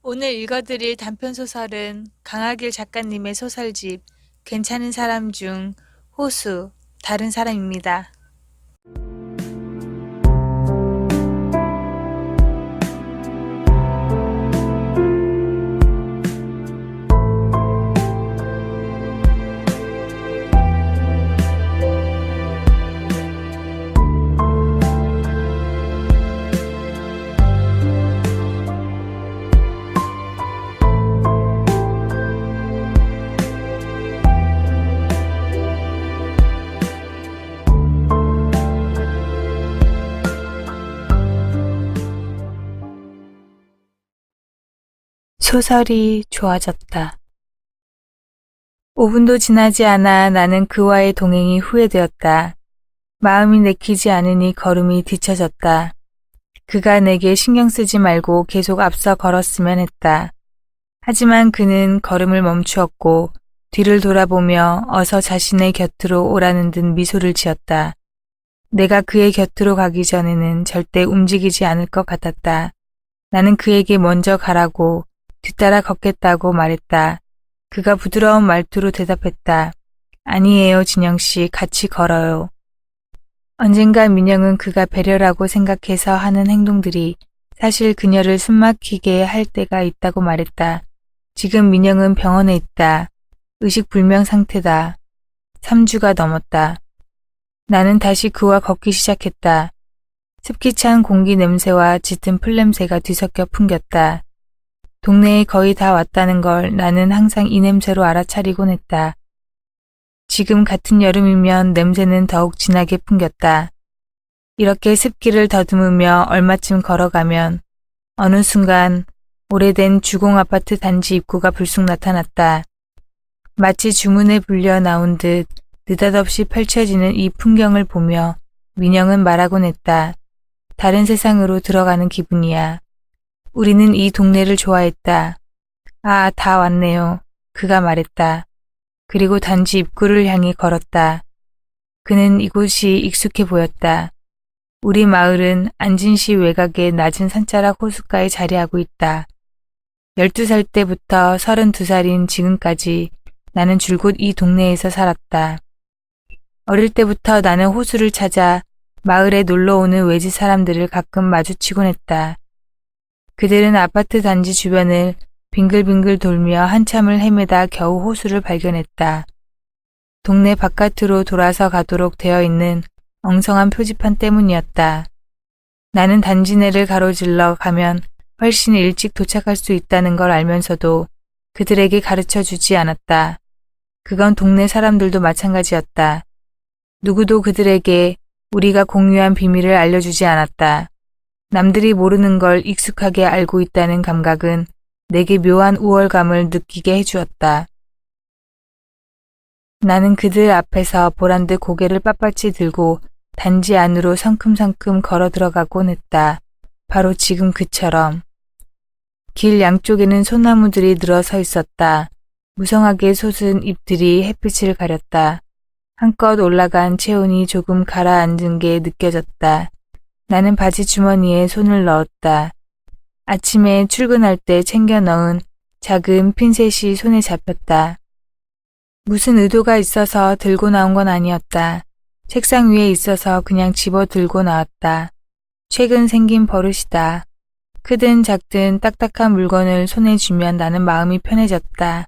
오늘 읽어드릴 단편소설은 강하길 작가님의 소설집 괜찮은 사람 중 호수, 다른 사람입니다. 소설이 좋아졌다. 5분도 지나지 않아 나는 그와의 동행이 후회되었다. 마음이 내키지 않으니 걸음이 뒤처졌다. 그가 내게 신경 쓰지 말고 계속 앞서 걸었으면 했다. 하지만 그는 걸음을 멈추었고 뒤를 돌아보며 어서 자신의 곁으로 오라는 듯 미소를 지었다. 내가 그의 곁으로 가기 전에는 절대 움직이지 않을 것 같았다. 나는 그에게 먼저 가라고 뒤따라 걷겠다고 말했다. 그가 부드러운 말투로 대답했다. 아니에요, 진영씨. 같이 걸어요. 언젠가 민영은 그가 배려라고 생각해서 하는 행동들이 사실 그녀를 숨막히게 할 때가 있다고 말했다. 지금 민영은 병원에 있다. 의식불명 상태다. 3주가 넘었다. 나는 다시 그와 걷기 시작했다. 습기 찬 공기 냄새와 짙은 풀 냄새가 뒤섞여 풍겼다. 동네에 거의 다 왔다는 걸 나는 항상 이 냄새로 알아차리곤 했다. 지금 같은 여름이면 냄새는 더욱 진하게 풍겼다. 이렇게 습기를 더듬으며 얼마쯤 걸어가면 어느 순간 오래된 주공아파트 단지 입구가 불쑥 나타났다. 마치 주문에 불려 나온 듯 느닷없이 펼쳐지는 이 풍경을 보며 민영은 말하곤 했다. 다른 세상으로 들어가는 기분이야. 우리는 이 동네를 좋아했다. 아, 다 왔네요. 그가 말했다. 그리고 단지 입구를 향해 걸었다. 그는 이곳이 익숙해 보였다. 우리 마을은 안진시 외곽의 낮은 산자락 호숫가에 자리하고 있다. 12살 때부터 32살인 지금까지 나는 줄곧 이 동네에서 살았다. 어릴 때부터 나는 호수를 찾아 마을에 놀러오는 외지 사람들을 가끔 마주치곤 했다. 그들은 아파트 단지 주변을 빙글빙글 돌며 한참을 헤매다 겨우 호수를 발견했다. 동네 바깥으로 돌아서 가도록 되어 있는 엉성한 표지판 때문이었다. 나는 단지 내를 가로질러 가면 훨씬 일찍 도착할 수 있다는 걸 알면서도 그들에게 가르쳐 주지 않았다. 그건 동네 사람들도 마찬가지였다. 누구도 그들에게 우리가 공유한 비밀을 알려주지 않았다. 남들이 모르는 걸 익숙하게 알고 있다는 감각은 내게 묘한 우월감을 느끼게 해주었다. 나는 그들 앞에서 보란듯 고개를 빳빳이 들고 단지 안으로 성큼성큼 걸어 들어가곤 했다. 바로 지금 그처럼. 길 양쪽에는 소나무들이 늘어서 있었다. 무성하게 솟은 잎들이 햇빛을 가렸다. 한껏 올라간 체온이 조금 가라앉은 게 느껴졌다. 나는 바지 주머니에 손을 넣었다. 아침에 출근할 때 챙겨 넣은 작은 핀셋이 손에 잡혔다. 무슨 의도가 있어서 들고 나온 건 아니었다. 책상 위에 있어서 그냥 집어 들고 나왔다. 최근 생긴 버릇이다. 크든 작든 딱딱한 물건을 손에 쥐면 나는 마음이 편해졌다.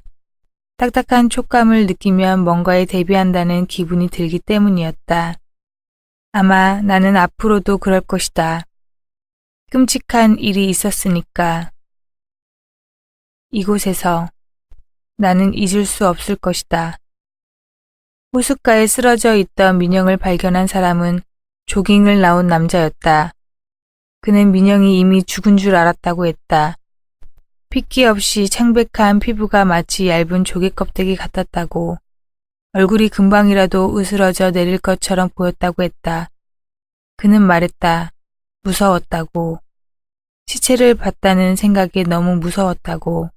딱딱한 촉감을 느끼면 뭔가에 대비한다는 기분이 들기 때문이었다. 아마 나는 앞으로도 그럴 것이다. 끔찍한 일이 있었으니까. 이곳에서 나는 잊을 수 없을 것이다. 호숫가에 쓰러져 있던 민영을 발견한 사람은 조깅을 나온 남자였다. 그는 민영이 이미 죽은 줄 알았다고 했다. 핏기 없이 창백한 피부가 마치 얇은 조개 껍데기 같았다고. 얼굴이 금방이라도 으스러져 내릴 것처럼 보였다고 했다. 그는 말했다. 무서웠다고. 시체를 봤다는 생각에 너무 무서웠다고.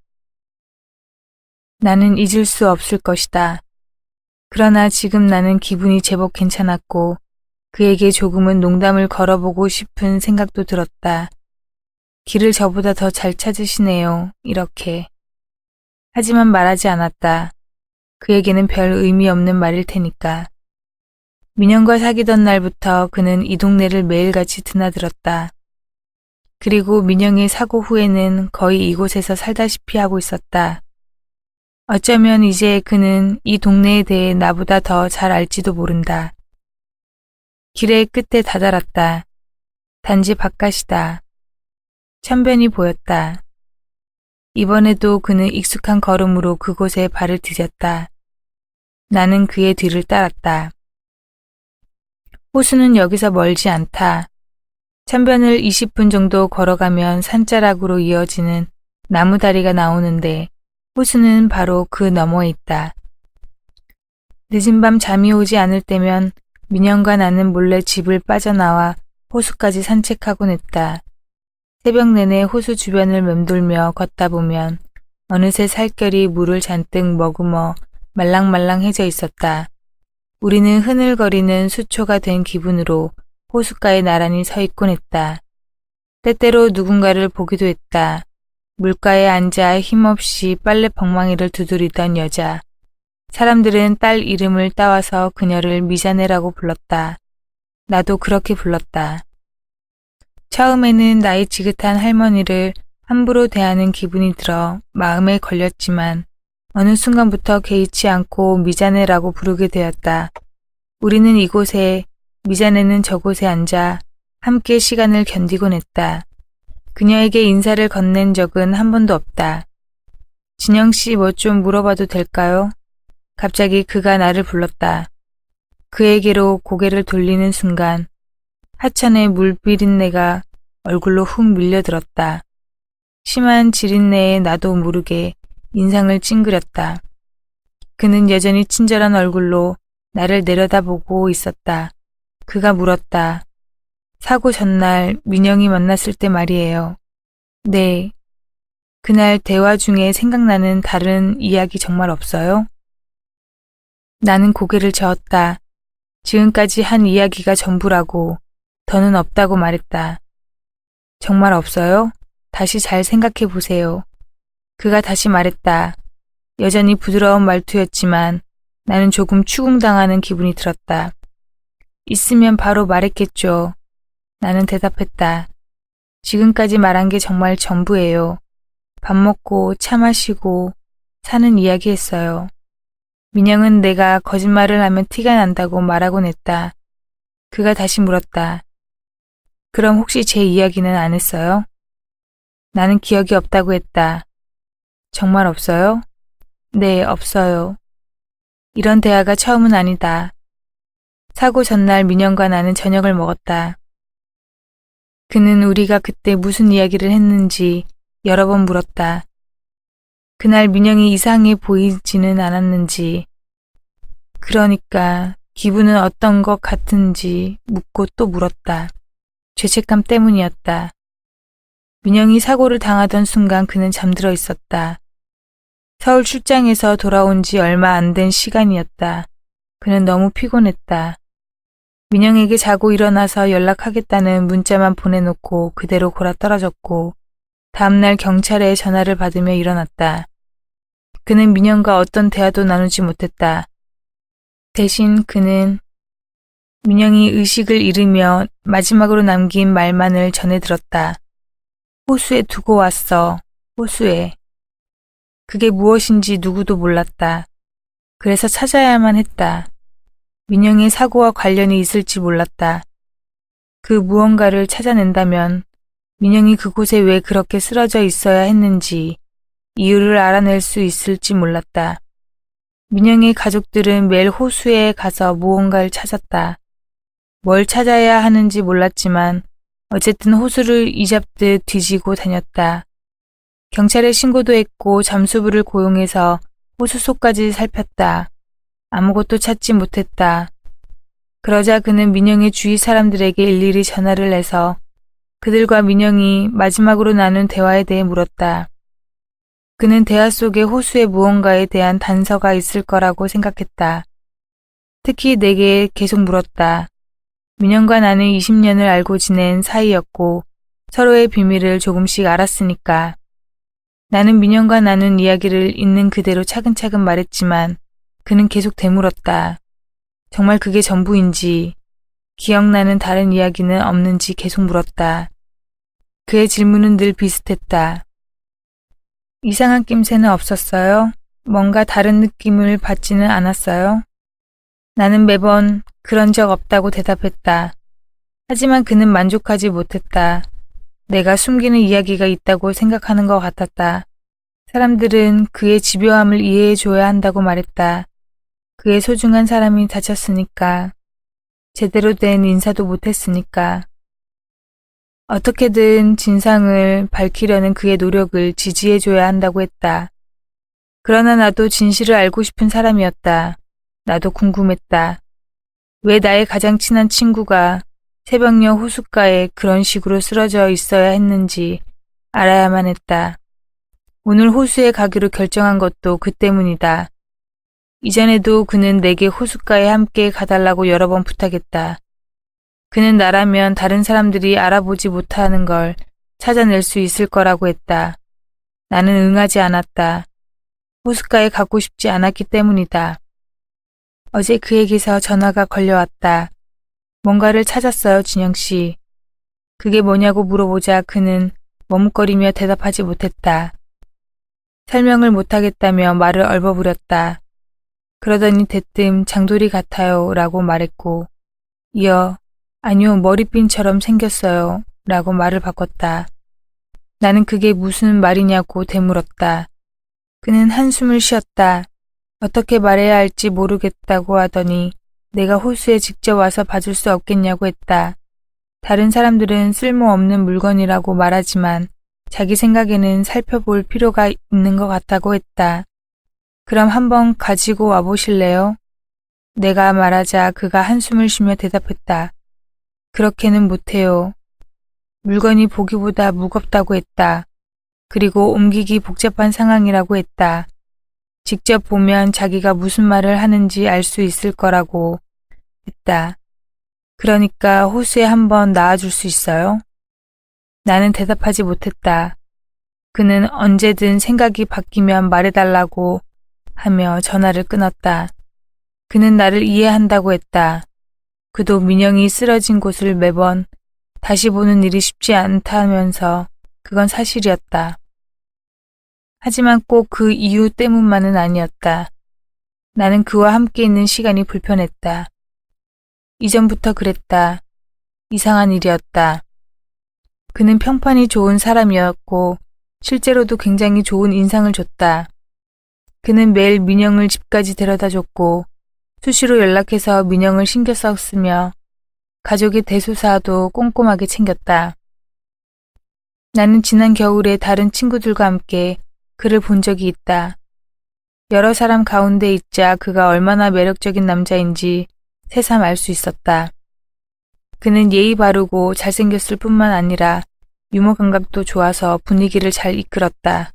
나는 잊을 수 없을 것이다. 그러나 지금 나는 기분이 제법 괜찮았고 그에게 조금은 농담을 걸어보고 싶은 생각도 들었다. 길을 저보다 더 잘 찾으시네요. 이렇게. 하지만 말하지 않았다. 그에게는 별 의미 없는 말일 테니까. 민영과 사귀던 날부터 그는 이 동네를 매일같이 드나들었다. 그리고 민영의 사고 후에는 거의 이곳에서 살다시피 하고 있었다. 어쩌면 이제 그는 이 동네에 대해 나보다 더 잘 알지도 모른다. 길의 끝에 다다랐다. 단지 바깥이다. 천변이 보였다. 이번에도 그는 익숙한 걸음으로 그곳에 발을 디뎠다. 나는 그의 뒤를 따랐다. 호수는 여기서 멀지 않다. 천변을 20분 정도 걸어가면 산자락으로 이어지는 나무다리가 나오는데 호수는 바로 그 너머에 있다. 늦은 밤 잠이 오지 않을 때면 민영과 나는 몰래 집을 빠져나와 호수까지 산책하곤 했다. 새벽 내내 호수 주변을 맴돌며 걷다 보면 어느새 살결이 물을 잔뜩 머금어 말랑말랑해져 있었다. 우리는 흐늘거리는 수초가 된 기분으로 호숫가에 나란히 서 있곤 했다. 때때로 누군가를 보기도 했다. 물가에 앉아 힘없이 빨래 방망이를 두드리던 여자. 사람들은 딸 이름을 따와서 그녀를 미자네라고 불렀다. 나도 그렇게 불렀다. 처음에는 나이 지긋한 할머니를 함부로 대하는 기분이 들어 마음에 걸렸지만 어느 순간부터 개의치 않고 미자네라고 부르게 되었다. 우리는 이곳에, 미자네는 저곳에 앉아 함께 시간을 견디곤 했다. 그녀에게 인사를 건넨 적은 한 번도 없다. 진영 씨 뭐 좀 물어봐도 될까요? 갑자기 그가 나를 불렀다. 그에게로 고개를 돌리는 순간 하천의 물비린내가 얼굴로 훅 밀려들었다. 심한 지린내에 나도 모르게 인상을 찡그렸다. 그는 여전히 친절한 얼굴로 나를 내려다보고 있었다. 그가 물었다. 사고 전날 민영이 만났을 때 말이에요. 네. 그날 대화 중에 생각나는 다른 이야기 정말 없어요? 나는 고개를 저었다. 지금까지 한 이야기가 전부라고, 더는 없다고 말했다. 정말 없어요? 다시 잘 생각해 보세요. 그가 다시 말했다. 여전히 부드러운 말투였지만 나는 조금 추궁당하는 기분이 들었다. 있으면 바로 말했겠죠. 나는 대답했다. 지금까지 말한 게 정말 전부예요. 밥 먹고 차 마시고 사는 이야기 했어요. 민영은 내가 거짓말을 하면 티가 난다고 말하곤 했다. 그가 다시 물었다. 그럼 혹시 제 이야기는 안 했어요? 나는 기억이 없다고 했다. 정말 없어요? 네, 없어요. 이런 대화가 처음은 아니다. 사고 전날 민영과 나는 저녁을 먹었다. 그는 우리가 그때 무슨 이야기를 했는지 여러 번 물었다. 그날 민영이 이상해 보이지는 않았는지, 그러니까 기분은 어떤 것 같은지 묻고 또 물었다. 죄책감 때문이었다. 민영이 사고를 당하던 순간 그는 잠들어 있었다. 서울 출장에서 돌아온 지 얼마 안 된 시간이었다. 그는 너무 피곤했다. 민영에게 자고 일어나서 연락하겠다는 문자만 보내놓고 그대로 골아떨어졌고 다음날 경찰에 전화를 받으며 일어났다. 그는 민영과 어떤 대화도 나누지 못했다. 대신 그는 민영이 의식을 잃으며 마지막으로 남긴 말만을 전해 들었다. 호수에 두고 왔어. 호수에. 그게 무엇인지 누구도 몰랐다. 그래서 찾아야만 했다. 민영의 사고와 관련이 있을지 몰랐다. 그 무언가를 찾아낸다면 민영이 그곳에 왜 그렇게 쓰러져 있어야 했는지 이유를 알아낼 수 있을지 몰랐다. 민영의 가족들은 매일 호수에 가서 무언가를 찾았다. 뭘 찾아야 하는지 몰랐지만 어쨌든 호수를 이잡듯 뒤지고 다녔다. 경찰에 신고도 했고 잠수부를 고용해서 호수 속까지 살폈다. 아무것도 찾지 못했다. 그러자 그는 민영의 주위 사람들에게 일일이 전화를 해서 그들과 민영이 마지막으로 나눈 대화에 대해 물었다. 그는 대화 속에 호수의 무언가에 대한 단서가 있을 거라고 생각했다. 특히 내게 계속 물었다. 민영과 나는 20년을 알고 지낸 사이였고 서로의 비밀을 조금씩 알았으니까. 나는 민영과 나눈 이야기를 있는 그대로 차근차근 말했지만 그는 계속 되물었다. 정말 그게 전부인지, 기억나는 다른 이야기는 없는지 계속 물었다. 그의 질문은 늘 비슷했다. 이상한 낌새는 없었어요? 뭔가 다른 느낌을 받지는 않았어요? 나는 매번 그런 적 없다고 대답했다. 하지만 그는 만족하지 못했다. 내가 숨기는 이야기가 있다고 생각하는 것 같았다. 사람들은 그의 집요함을 이해해줘야 한다고 말했다. 그의 소중한 사람이 다쳤으니까. 제대로 된 인사도 못했으니까. 어떻게든 진상을 밝히려는 그의 노력을 지지해줘야 한다고 했다. 그러나 나도 진실을 알고 싶은 사람이었다. 나도 궁금했다. 왜 나의 가장 친한 친구가 새벽녘 호숫가에 그런 식으로 쓰러져 있어야 했는지 알아야만 했다. 오늘 호수에 가기로 결정한 것도 그 때문이다. 이전에도 그는 내게 호숫가에 함께 가달라고 여러 번 부탁했다. 그는 나라면 다른 사람들이 알아보지 못하는 걸 찾아낼 수 있을 거라고 했다. 나는 응하지 않았다. 호숫가에 가고 싶지 않았기 때문이다. 어제 그에게서 전화가 걸려왔다. 뭔가를 찾았어요, 진영 씨. 그게 뭐냐고 물어보자 그는 머뭇거리며 대답하지 못했다. 설명을 못하겠다며 말을 얼버무렸다. 그러더니 대뜸 장돌이 같아요 라고 말했고 이어 아니요 머리핀처럼 생겼어요 라고 말을 바꿨다. 나는 그게 무슨 말이냐고 되물었다. 그는 한숨을 쉬었다. 어떻게 말해야 할지 모르겠다고 하더니 내가 호수에 직접 와서 봐줄 수 없겠냐고 했다. 다른 사람들은 쓸모없는 물건이라고 말하지만 자기 생각에는 살펴볼 필요가 있는 것 같다고 했다. 그럼 한번 가지고 와보실래요? 내가 말하자 그가 한숨을 쉬며 대답했다. 그렇게는 못해요. 물건이 보기보다 무겁다고 했다. 그리고 옮기기 복잡한 상황이라고 했다. 직접 보면 자기가 무슨 말을 하는지 알 수 있을 거라고 했다. 그러니까 호수에 한번 나와줄 수 있어요? 나는 대답하지 못했다. 그는 언제든 생각이 바뀌면 말해달라고 하며 전화를 끊었다. 그는 나를 이해한다고 했다. 그도 민영이 쓰러진 곳을 매번 다시 보는 일이 쉽지 않다면서 그건 사실이었다. 하지만 꼭 그 이유 때문만은 아니었다. 나는 그와 함께 있는 시간이 불편했다. 이전부터 그랬다. 이상한 일이었다. 그는 평판이 좋은 사람이었고 실제로도 굉장히 좋은 인상을 줬다. 그는 매일 민영을 집까지 데려다 줬고 수시로 연락해서 민영을 신경 썼으며 가족의 대소사도 꼼꼼하게 챙겼다. 나는 지난 겨울에 다른 친구들과 함께 그를 본 적이 있다. 여러 사람 가운데 있자 그가 얼마나 매력적인 남자인지 새삼 알 수 있었다. 그는 예의 바르고 잘생겼을 뿐만 아니라 유머 감각도 좋아서 분위기를 잘 이끌었다.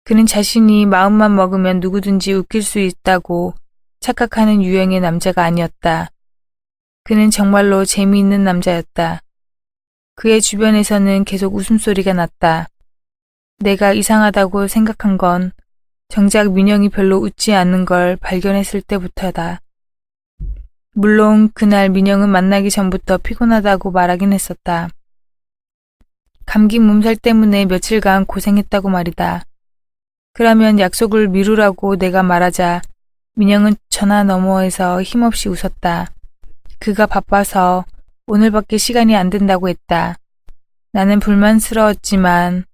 그는 자신이 마음만 먹으면 누구든지 웃길 수 있다고 착각하는 유형의 남자가 아니었다. 그는 정말로 재미있는 남자였다. 그의 주변에서는 계속 웃음소리가 났다. 내가 이상하다고 생각한 건 정작 민영이 별로 웃지 않는 걸 발견했을 때부터다. 물론 그날 민영은 만나기 전부터 피곤하다고 말하긴 했었다. 감기 몸살 때문에 며칠간 고생했다고 말이다. 그러면 약속을 미루라고 내가 말하자 민영은 전화 너머에서 힘없이 웃었다. 그가 바빠서 오늘밖에 시간이 안 된다고 했다. 나는 불만스러웠지만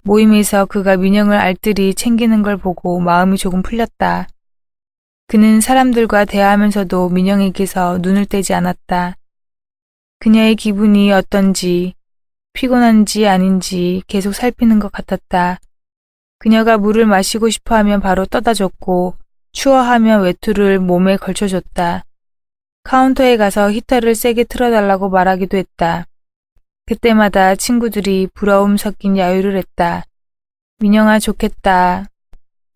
모임에서 그가 민영을 알뜰히 챙기는 걸 보고 마음이 조금 풀렸다. 그는 사람들과 대화하면서도 민영에게서 눈을 떼지 않았다. 그녀의 기분이 어떤지, 피곤한지 아닌지 계속 살피는 것 같았다. 그녀가 물을 마시고 싶어 하면 바로 떠다 줬고 추워하면 외투를 몸에 걸쳐줬다. 카운터에 가서 히터를 세게 틀어달라고 말하기도 했다. 그때마다 친구들이 부러움 섞인 야유를 했다. 민영아 좋겠다.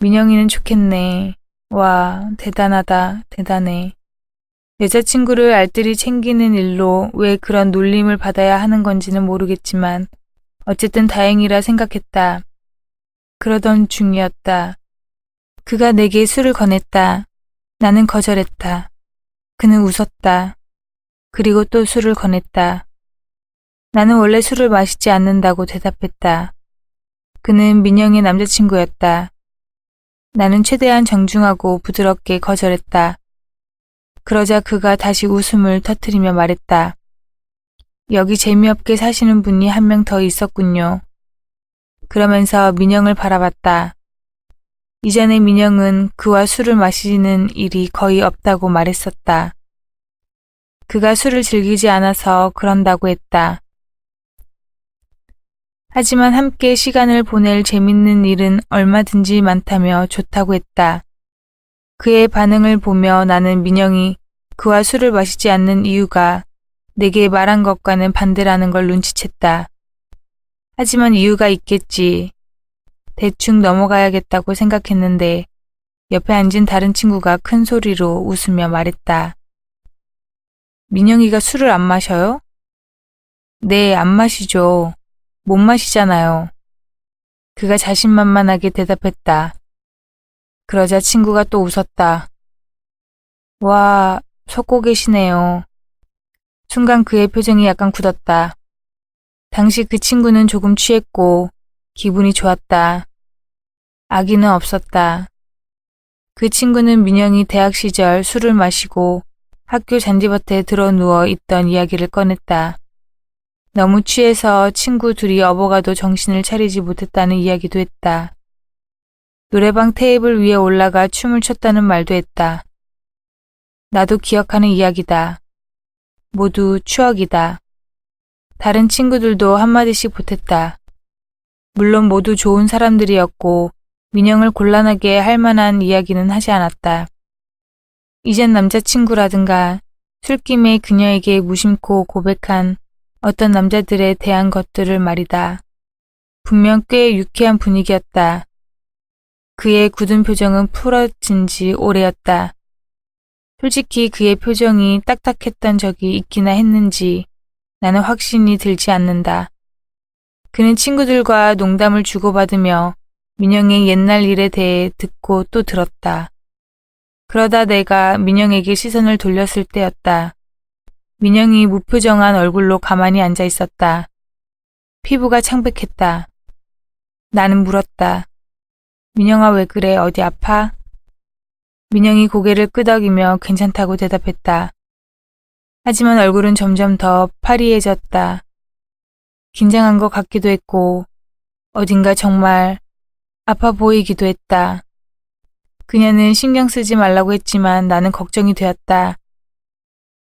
민영이는 좋겠네. 와, 대단하다, 대단해. 여자친구를 알뜰히 챙기는 일로 왜 그런 놀림을 받아야 하는 건지는 모르겠지만 어쨌든 다행이라 생각했다. 그러던 중이었다. 그가 내게 술을 권했다. 나는 거절했다. 그는 웃었다. 그리고 또 술을 권했다. 나는 원래 술을 마시지 않는다고 대답했다. 그는 민영의 남자친구였다. 나는 최대한 정중하고 부드럽게 거절했다. 그러자 그가 다시 웃음을 터뜨리며 말했다. 여기 재미없게 사시는 분이 한 명 더 있었군요. 그러면서 민영을 바라봤다. 이전에 민영은 그와 술을 마시는 일이 거의 없다고 말했었다. 그가 술을 즐기지 않아서 그런다고 했다. 하지만 함께 시간을 보낼 재밌는 일은 얼마든지 많다며 좋다고 했다. 그의 반응을 보며 나는 민영이 그와 술을 마시지 않는 이유가 내게 말한 것과는 반대라는 걸 눈치챘다. 하지만 이유가 있겠지. 대충 넘어가야겠다고 생각했는데 옆에 앉은 다른 친구가 큰 소리로 웃으며 말했다. 민영이가 술을 안 마셔요? 네, 안 마시죠. 못 마시잖아요. 그가 자신만만하게 대답했다. 그러자 친구가 또 웃었다. 와, 속고 계시네요. 순간 그의 표정이 약간 굳었다. 당시 그 친구는 조금 취했고 기분이 좋았다. 악의는 없었다. 그 친구는 민영이 대학 시절 술을 마시고 학교 잔디밭에 들어 누워 있던 이야기를 꺼냈다. 너무 취해서 친구 둘이 업어가도 정신을 차리지 못했다는 이야기도 했다. 노래방 테이블 위에 올라가 춤을 췄다는 말도 했다. 나도 기억하는 이야기다. 모두 추억이다. 다른 친구들도 한마디씩 보탰다. 물론 모두 좋은 사람들이었고 민영을 곤란하게 할 만한 이야기는 하지 않았다. 이젠 남자친구라든가 술김에 그녀에게 무심코 고백한 어떤 남자들에 대한 것들을 말이다. 분명 꽤 유쾌한 분위기였다. 그의 굳은 표정은 풀어진 지 오래였다. 솔직히 그의 표정이 딱딱했던 적이 있기나 했는지 나는 확신이 들지 않는다. 그는 친구들과 농담을 주고받으며 민영의 옛날 일에 대해 듣고 또 들었다. 그러다 내가 민영에게 시선을 돌렸을 때였다. 민영이 무표정한 얼굴로 가만히 앉아 있었다. 피부가 창백했다. 나는 물었다. 민영아, 왜 그래? 어디 아파? 민영이 고개를 끄덕이며 괜찮다고 대답했다. 하지만 얼굴은 점점 더 파리해졌다. 긴장한 것 같기도 했고 어딘가 정말 아파 보이기도 했다. 그녀는 신경 쓰지 말라고 했지만 나는 걱정이 되었다.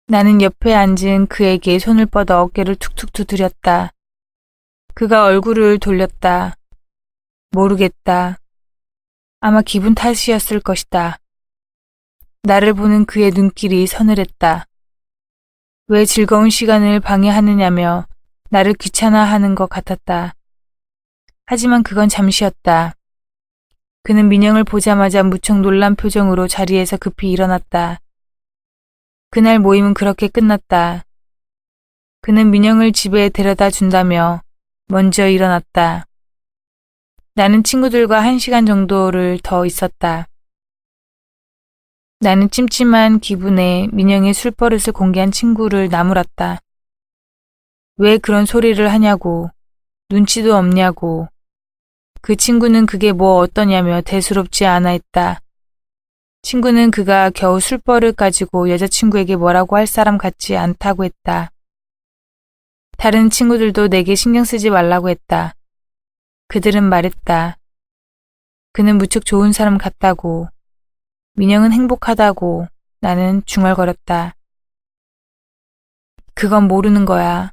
나는 옆에 앉은 그에게 손을 뻗어 어깨를 툭툭 두드렸다. 그가 얼굴을 돌렸다. 모르겠다. 아마 기분 탓이었을 것이다. 나를 보는 그의 눈길이 서늘했다. 왜 즐거운 시간을 방해하느냐며 나를 귀찮아하는 것 같았다. 하지만 그건 잠시였다. 그는 민영을 보자마자 무척 놀란 표정으로 자리에서 급히 일어났다. 그날 모임은 그렇게 끝났다. 그는 민영을 집에 데려다 준다며 먼저 일어났다. 나는 친구들과 1시간 정도를 더 있었다. 나는 찜찜한 기분에 민영의 술버릇을 공개한 친구를 나무랐다. 왜 그런 소리를 하냐고, 눈치도 없냐고. 그 친구는 그게 뭐 어떠냐며 대수롭지 않아 했다. 친구는 그가 겨우 술버릇 가지고 여자친구에게 뭐라고 할 사람 같지 않다고 했다. 다른 친구들도 내게 신경 쓰지 말라고 했다. 그들은 말했다. 그는 무척 좋은 사람 같다고. 민영은 행복하다고. 나는 중얼거렸다. 그건 모르는 거야.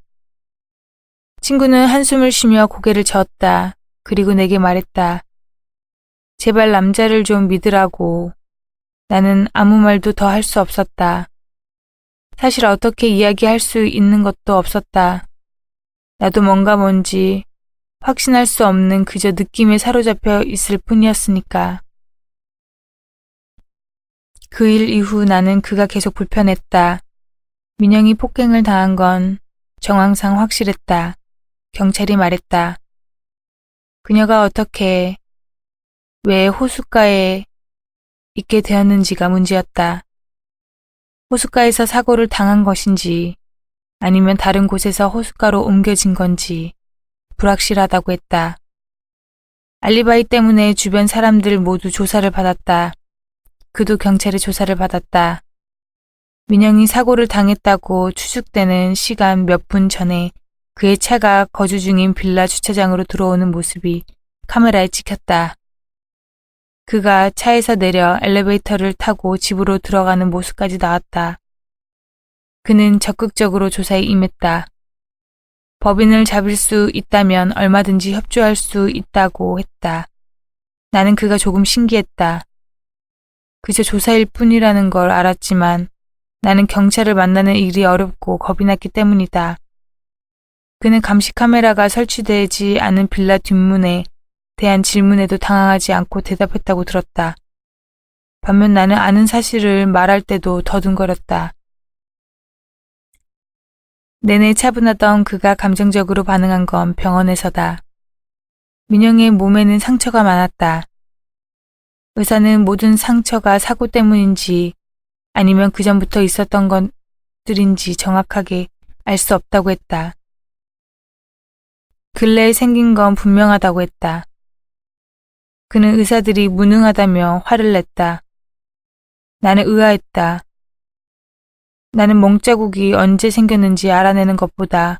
친구는 한숨을 쉬며 고개를 저었다. 그리고 내게 말했다. 제발 남자를 좀 믿으라고. 나는 아무 말도 더 할 수 없었다. 사실 어떻게 이야기할 수 있는 것도 없었다. 나도 뭔지 확신할 수 없는 그저 느낌에 사로잡혀 있을 뿐이었으니까. 그 일 이후 나는 그가 계속 불편했다. 민영이 폭행을 당한 건 정황상 확실했다. 경찰이 말했다. 그녀가 어떻게, 왜 호숫가에 있게 되었는지가 문제였다. 호숫가에서 사고를 당한 것인지 아니면 다른 곳에서 호숫가로 옮겨진 건지 불확실하다고 했다. 알리바이 때문에 주변 사람들 모두 조사를 받았다. 그도 경찰의 조사를 받았다. 민영이 사고를 당했다고 추측되는 시간 몇 분 전에 그의 차가 거주 중인 빌라 주차장으로 들어오는 모습이 카메라에 찍혔다. 그가 차에서 내려 엘리베이터를 타고 집으로 들어가는 모습까지 나왔다. 그는 적극적으로 조사에 임했다. 법인을 잡을 수 있다면 얼마든지 협조할 수 있다고 했다. 나는 그가 조금 신기했다. 그저 조사일 뿐이라는 걸 알았지만 나는 경찰을 만나는 일이 어렵고 겁이 났기 때문이다. 그는 감시 카메라가 설치되지 않은 빌라 뒷문에 대한 질문에도 당황하지 않고 대답했다고 들었다. 반면 나는 아는 사실을 말할 때도 더듬거렸다. 내내 차분하던 그가 감정적으로 반응한 건 병원에서다. 민영의 몸에는 상처가 많았다. 의사는 모든 상처가 사고 때문인지 아니면 그전부터 있었던 것들인지 정확하게 알 수 없다고 했다. 근래에 생긴 건 분명하다고 했다. 그는 의사들이 무능하다며 화를 냈다. 나는 의아했다. 나는 멍자국이 언제 생겼는지 알아내는 것보다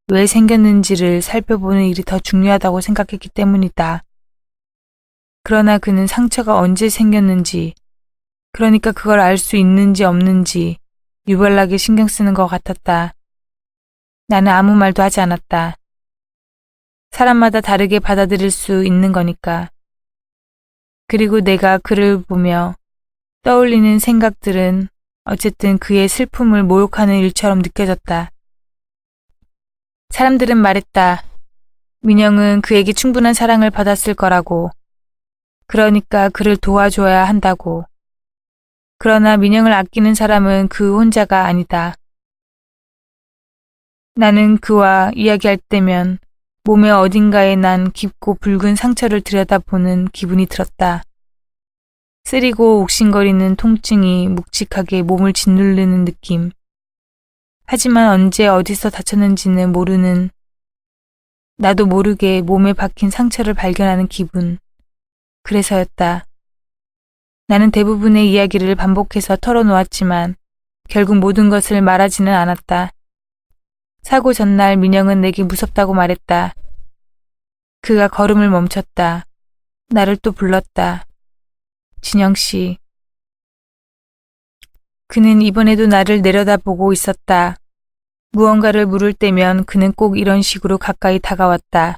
왜 생겼는지를 살펴보는 일이 더 중요하다고 생각했기 때문이다. 그러나 그는 상처가 언제 생겼는지, 그러니까 그걸 알 수 있는지 없는지 유별나게 신경 쓰는 것 같았다. 나는 아무 말도 하지 않았다. 사람마다 다르게 받아들일 수 있는 거니까. 그리고 내가 그를 보며 떠올리는 생각들은 어쨌든 그의 슬픔을 모욕하는 일처럼 느껴졌다. 사람들은 말했다. 민영은 그에게 충분한 사랑을 받았을 거라고. 그러니까 그를 도와줘야 한다고. 그러나 민영을 아끼는 사람은 그 혼자가 아니다. 나는 그와 이야기할 때면 몸의 어딘가에 난 깊고 붉은 상처를 들여다보는 기분이 들었다. 쓰리고 옥신거리는 통증이 묵직하게 몸을 짓누르는 느낌. 하지만 언제 어디서 다쳤는지는 모르는, 나도 모르게 몸에 박힌 상처를 발견하는 기분. 그래서였다. 나는 대부분의 이야기를 반복해서 털어놓았지만 결국 모든 것을 말하지는 않았다. 사고 전날 민영은 내게 무섭다고 말했다. 그가 걸음을 멈췄다. 나를 또 불렀다. 진영 씨. 그는 이번에도 나를 내려다보고 있었다. 무언가를 물을 때면 그는 꼭 이런 식으로 가까이 다가왔다.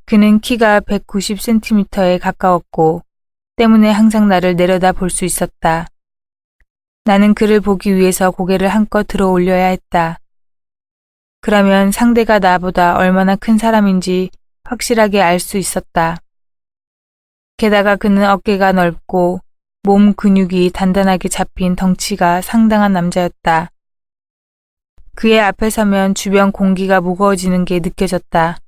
그는 키가 190cm에 가까웠고 때문에 항상 나를 내려다볼 수 있었다. 나는 그를 보기 위해서 고개를 한껏 들어 올려야 했다. 그러면 상대가 나보다 얼마나 큰 사람인지 확실하게 알 수 있었다. 게다가 그는 어깨가 넓고 몸 근육이 단단하게 잡힌 덩치가 상당한 남자였다. 그의 앞에 서면 주변 공기가 무거워지는 게 느껴졌다.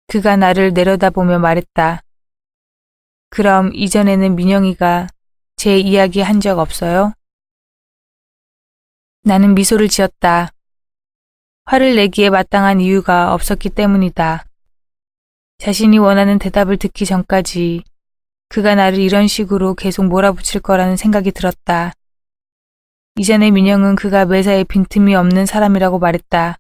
그가 나를 내려다보며 말했다. 그럼 이전에는 민영이가 제 이야기 한 적 없어요? 나는 미소를 지었다. 화를 내기에 마땅한 이유가 없었기 때문이다. 자신이 원하는 대답을 듣기 전까지 그가 나를 이런 식으로 계속 몰아붙일 거라는 생각이 들었다. 이전에 민영은 그가 매사에 빈틈이 없는 사람이라고 말했다.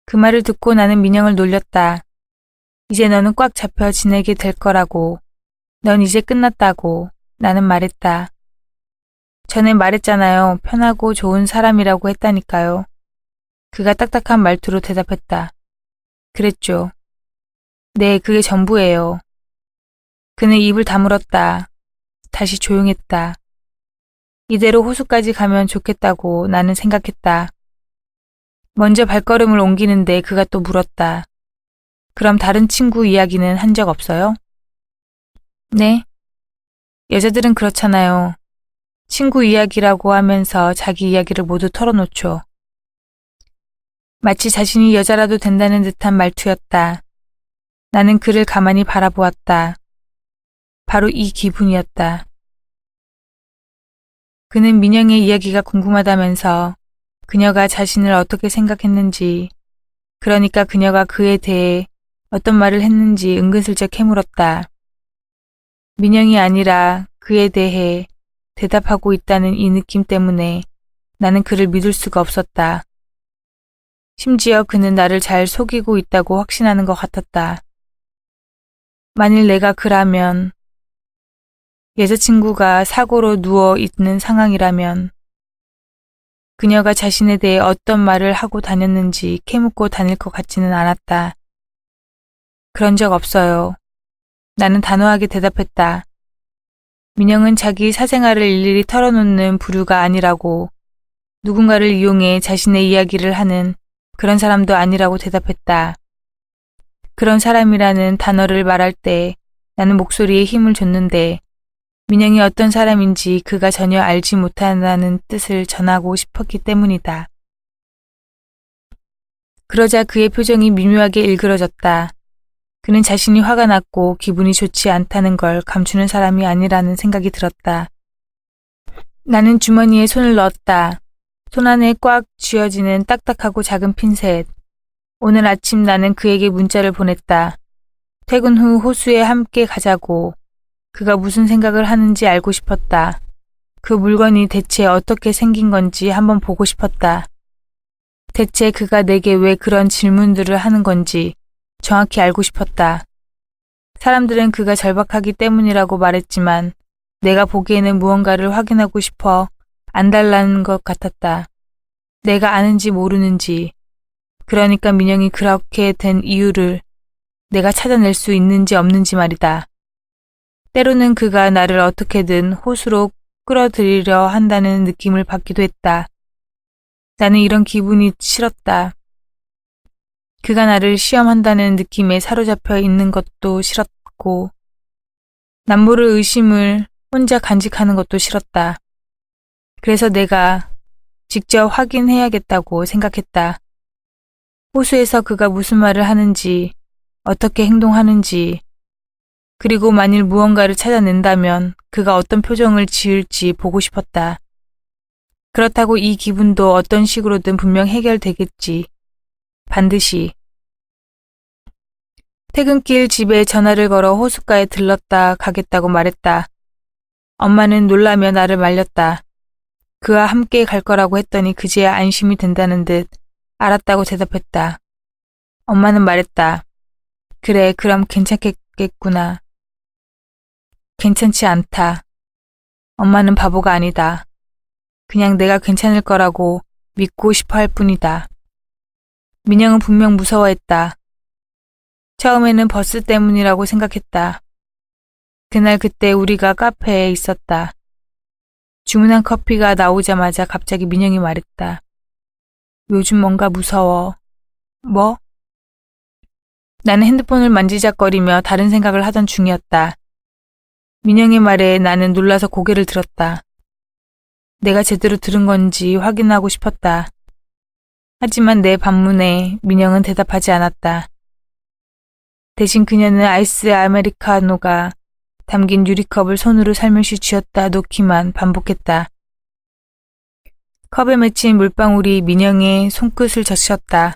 그 말을 듣고 나는 민영을 놀렸다. 이제 너는 꽉 잡혀 지내게 될 거라고. 넌 이제 끝났다고. 나는 말했다. 전에 말했잖아요. 편하고 좋은 사람이라고 했다니까요. 그가 딱딱한 말투로 대답했다. 그랬죠. 네, 그게 전부예요. 그는 입을 다물었다. 다시 조용했다. 이대로 호수까지 가면 좋겠다고 나는 생각했다. 먼저 발걸음을 옮기는데 그가 또 물었다. 그럼 다른 친구 이야기는 한 적 없어요? 네. 여자들은 그렇잖아요. 친구 이야기라고 하면서 자기 이야기를 모두 털어놓죠. 마치 자신이 여자라도 된다는 듯한 말투였다. 나는 그를 가만히 바라보았다. 바로 이 기분이었다. 그는 민영의 이야기가 궁금하다면서 그녀가 자신을 어떻게 생각했는지, 그러니까 그녀가 그에 대해 어떤 말을 했는지 은근슬쩍 캐물었다. 민영이 아니라 그에 대해 대답하고 있다는 이 느낌 때문에 나는 그를 믿을 수가 없었다. 심지어 그는 나를 잘 속이고 있다고 확신하는 것 같았다. 만일 내가 그라면, 여자친구가 사고로 누워 있는 상황이라면 그녀가 자신에 대해 어떤 말을 하고 다녔는지 캐묻고 다닐 것 같지는 않았다. 그런 적 없어요. 나는 단호하게 대답했다. 민영은 자기 사생활을 일일이 털어놓는 부류가 아니라고, 누군가를 이용해 자신의 이야기를 하는 그런 사람도 아니라고 대답했다. 그런 사람이라는 단어를 말할 때 나는 목소리에 힘을 줬는데 민영이 어떤 사람인지 그가 전혀 알지 못한다는 뜻을 전하고 싶었기 때문이다. 그러자 그의 표정이 미묘하게 일그러졌다. 그는 자신이 화가 났고 기분이 좋지 않다는 걸 감추는 사람이 아니라는 생각이 들었다. 나는 주머니에 손을 넣었다. 손 안에 꽉 쥐어지는 딱딱하고 작은 핀셋. 오늘 아침 나는 그에게 문자를 보냈다. 퇴근 후 호수에 함께 가자고. 그가 무슨 생각을 하는지 알고 싶었다. 그 물건이 대체 어떻게 생긴 건지 한번 보고 싶었다. 대체 그가 내게 왜 그런 질문들을 하는 건지 정확히 알고 싶었다. 사람들은 그가 절박하기 때문이라고 말했지만 내가 보기에는 무언가를 확인하고 싶어 안달난 것 같았다. 내가 아는지 모르는지, 그러니까 민영이 그렇게 된 이유를 내가 찾아낼 수 있는지 없는지 말이다. 때로는 그가 나를 어떻게든 호수로 끌어들이려 한다는 느낌을 받기도 했다. 나는 이런 기분이 싫었다. 그가 나를 시험한다는 느낌에 사로잡혀 있는 것도 싫었고, 남모를 의심을 혼자 간직하는 것도 싫었다. 그래서 내가 직접 확인해야겠다고 생각했다. 호수에서 그가 무슨 말을 하는지, 어떻게 행동하는지, 그리고 만일 무언가를 찾아낸다면 그가 어떤 표정을 지을지 보고 싶었다. 그렇다고 이 기분도 어떤 식으로든 분명 해결되겠지. 반드시. 퇴근길 집에 전화를 걸어 호숫가에 들렀다 가겠다고 말했다. 엄마는 놀라며 나를 말렸다. 그와 함께 갈 거라고 했더니 그제야 안심이 된다는 듯 알았다고 대답했다. 엄마는 말했다. 그래, 그럼 괜찮겠구나. 괜찮지 않다. 엄마는 바보가 아니다. 그냥 내가 괜찮을 거라고 믿고 싶어 할 뿐이다. 민영은 분명 무서워했다. 처음에는 버스 때문이라고 생각했다. 그날 그때 우리가 카페에 있었다. 주문한 커피가 나오자마자 갑자기 민영이 말했다. 요즘 뭔가 무서워. 뭐? 나는 핸드폰을 만지작거리며 다른 생각을 하던 중이었다. 민영의 말에 나는 놀라서 고개를 들었다. 내가 제대로 들은 건지 확인하고 싶었다. 하지만 내 반문에 민영은 대답하지 않았다. 대신 그녀는 아이스 아메리카노가 담긴 유리컵을 손으로 살며시 쥐었다 놓기만 반복했다. 컵에 맺힌 물방울이 민영의 손끝을 젖혔다.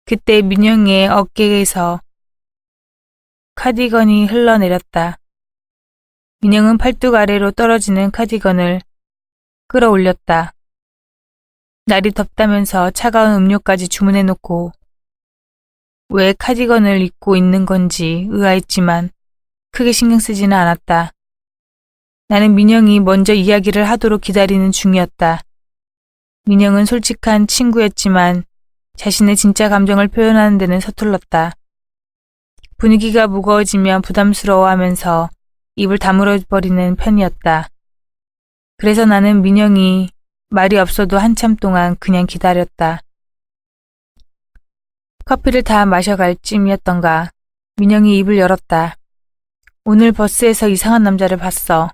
그때 민영의 어깨에서 카디건이 흘러내렸다. 민영은 팔뚝 아래로 떨어지는 카디건을 끌어올렸다. 날이 덥다면서 차가운 음료까지 주문해놓고 왜 카디건을 입고 있는 건지 의아했지만 크게 신경 쓰지는 않았다. 나는 민영이 먼저 이야기를 하도록 기다리는 중이었다. 민영은 솔직한 친구였지만 자신의 진짜 감정을 표현하는 데는 서툴렀다. 분위기가 무거워지면 부담스러워하면서 입을 다물어버리는 편이었다. 그래서 나는 민영이 말이 없어도 한참 동안 그냥 기다렸다. 커피를 다 마셔갈 쯤이었던가 민영이 입을 열었다. 오늘 버스에서 이상한 남자를 봤어.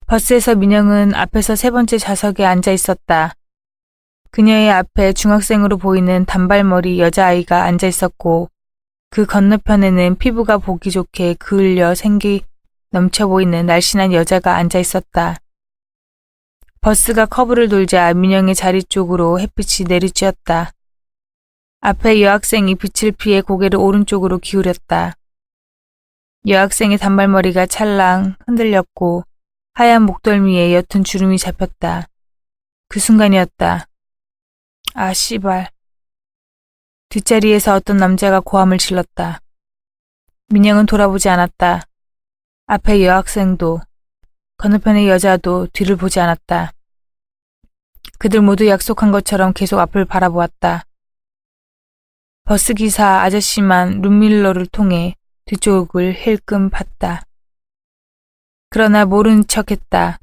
버스에서 민영은 앞에서 세 번째 좌석에 앉아 있었다. 그녀의 앞에 중학생으로 보이는 단발머리 여자아이가 앉아 있었고 그 건너편에는 피부가 보기 좋게 그을려 생기 넘쳐 보이는 날씬한 여자가 앉아 있었다. 버스가 커브를 돌자 민영의 자리 쪽으로 햇빛이 내리쬐었다. 앞에 여학생이 빛을 피해 고개를 오른쪽으로 기울였다. 여학생의 단발머리가 찰랑 흔들렸고 하얀 목덜미에 옅은 주름이 잡혔다. 그 순간이었다. 아, 씨발. 뒷자리에서 어떤 남자가 고함을 질렀다. 민영은 돌아보지 않았다. 앞에 여학생도 건너편의 여자도 뒤를 보지 않았다. 그들 모두 약속한 것처럼 계속 앞을 바라보았다. 버스기사 아저씨만 룸밀러를 통해 뒤쪽을 힐끔 봤다. 그러나 모른 척했다.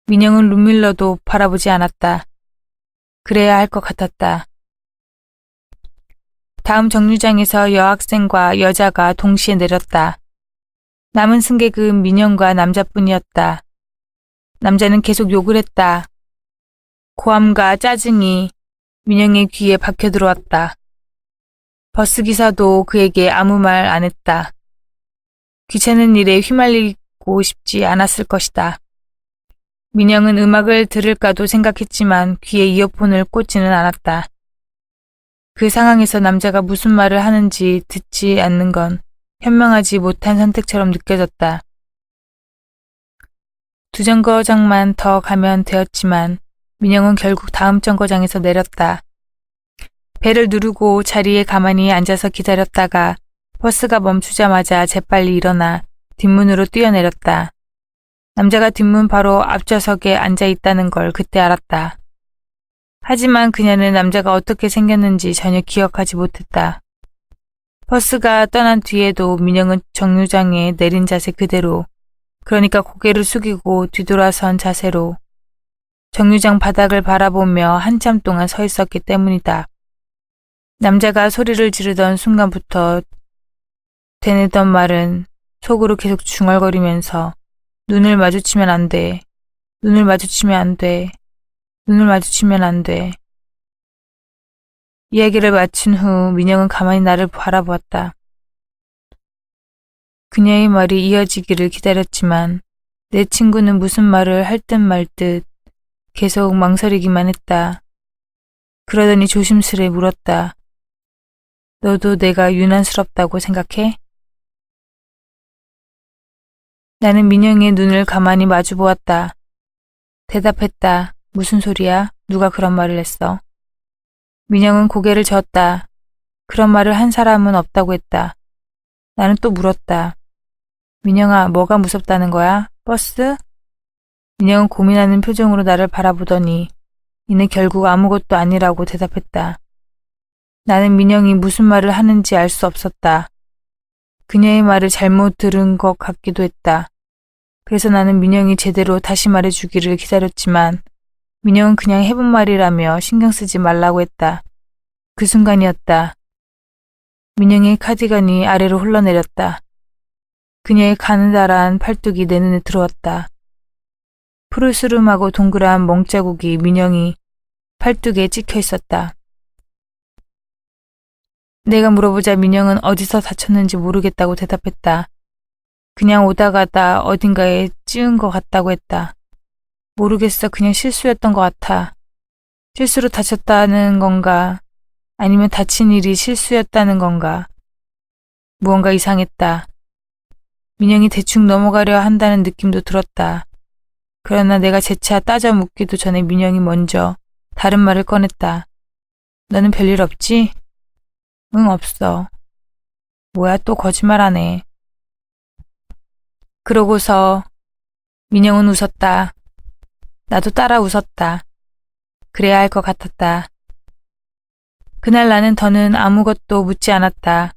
민영은 룸밀러도 바라보지 않았다. 그래야 할 것 같았다. 다음 정류장에서 여학생과 여자가 동시에 내렸다. 남은 승객은 민영과 남자뿐이었다. 남자는 계속 욕을 했다. 고함과 짜증이 민영의 귀에 박혀 들어왔다. 버스기사도 그에게 아무 말 안 했다. 귀찮은 일에 휘말리고 싶지 않았을 것이다. 민영은 음악을 들을까도 생각했지만 귀에 이어폰을 꽂지는 않았다. 그 상황에서 남자가 무슨 말을 하는지 듣지 않는 건 현명하지 못한 선택처럼 느껴졌다. 두 정거장만 더 가면 되었지만 민영은 결국 다음 정거장에서 내렸다. 배를 누르고 자리에 가만히 앉아서 기다렸다가 버스가 멈추자마자 재빨리 일어나 뒷문으로 뛰어내렸다. 남자가 뒷문 바로 앞좌석에 앉아 있다는 걸 그때 알았다. 하지만 그녀는 남자가 어떻게 생겼는지 전혀 기억하지 못했다. 버스가 떠난 뒤에도 민영은 정류장에 내린 자세 그대로, 그러니까 고개를 숙이고 뒤돌아선 자세로 정류장 바닥을 바라보며 한참 동안 서 있었기 때문이다. 남자가 소리를 지르던 순간부터 되뇌던 말은 속으로 계속 중얼거리면서 눈을 마주치면 안 돼. 눈을 마주치면 안 돼. 눈을 마주치면 안 돼. 이야기를 마친 후 민영은 가만히 나를 바라보았다. 그녀의 말이 이어지기를 기다렸지만 내 친구는 무슨 말을 할 듯 말 듯 계속 망설이기만 했다. 그러더니 조심스레 물었다. 너도 내가 유난스럽다고 생각해? 나는 민영의 눈을 가만히 마주 보았다. 대답했다. 무슨 소리야? 누가 그런 말을 했어? 민영은 고개를 저었다. 그런 말을 한 사람은 없다고 했다. 나는 또 물었다. 민영아, 뭐가 무섭다는 거야? 버스? 민영은 고민하는 표정으로 나를 바라보더니 이는 결국 아무것도 아니라고 대답했다. 나는 민영이 무슨 말을 하는지 알 수 없었다. 그녀의 말을 잘못 들은 것 같기도 했다. 그래서 나는 민영이 제대로 다시 말해주기를 기다렸지만 민영은 그냥 해본 말이라며 신경 쓰지 말라고 했다. 그 순간이었다. 민영의 카디건이 아래로 흘러내렸다. 그녀의 가느다란 팔뚝이 내 눈에 들어왔다. 푸르스름하고 동그란 멍자국이 민영이 팔뚝에 찍혀 있었다. 내가 물어보자 민영은 어디서 다쳤는지 모르겠다고 대답했다. 그냥 오다 가다 어딘가에 찌은 것 같다고 했다. 모르겠어. 그냥 실수였던 것 같아. 실수로 다쳤다는 건가? 아니면 다친 일이 실수였다는 건가? 무언가 이상했다. 민영이 대충 넘어가려 한다는 느낌도 들었다. 그러나 내가 재차 따져 묻기도 전에 민영이 먼저 다른 말을 꺼냈다. 너는 별일 없지? 응, 없어. 뭐야, 또 거짓말하네. 그러고서 민영은 웃었다. 나도 따라 웃었다. 그래야 할 것 같았다. 그날 나는 더는 아무것도 묻지 않았다.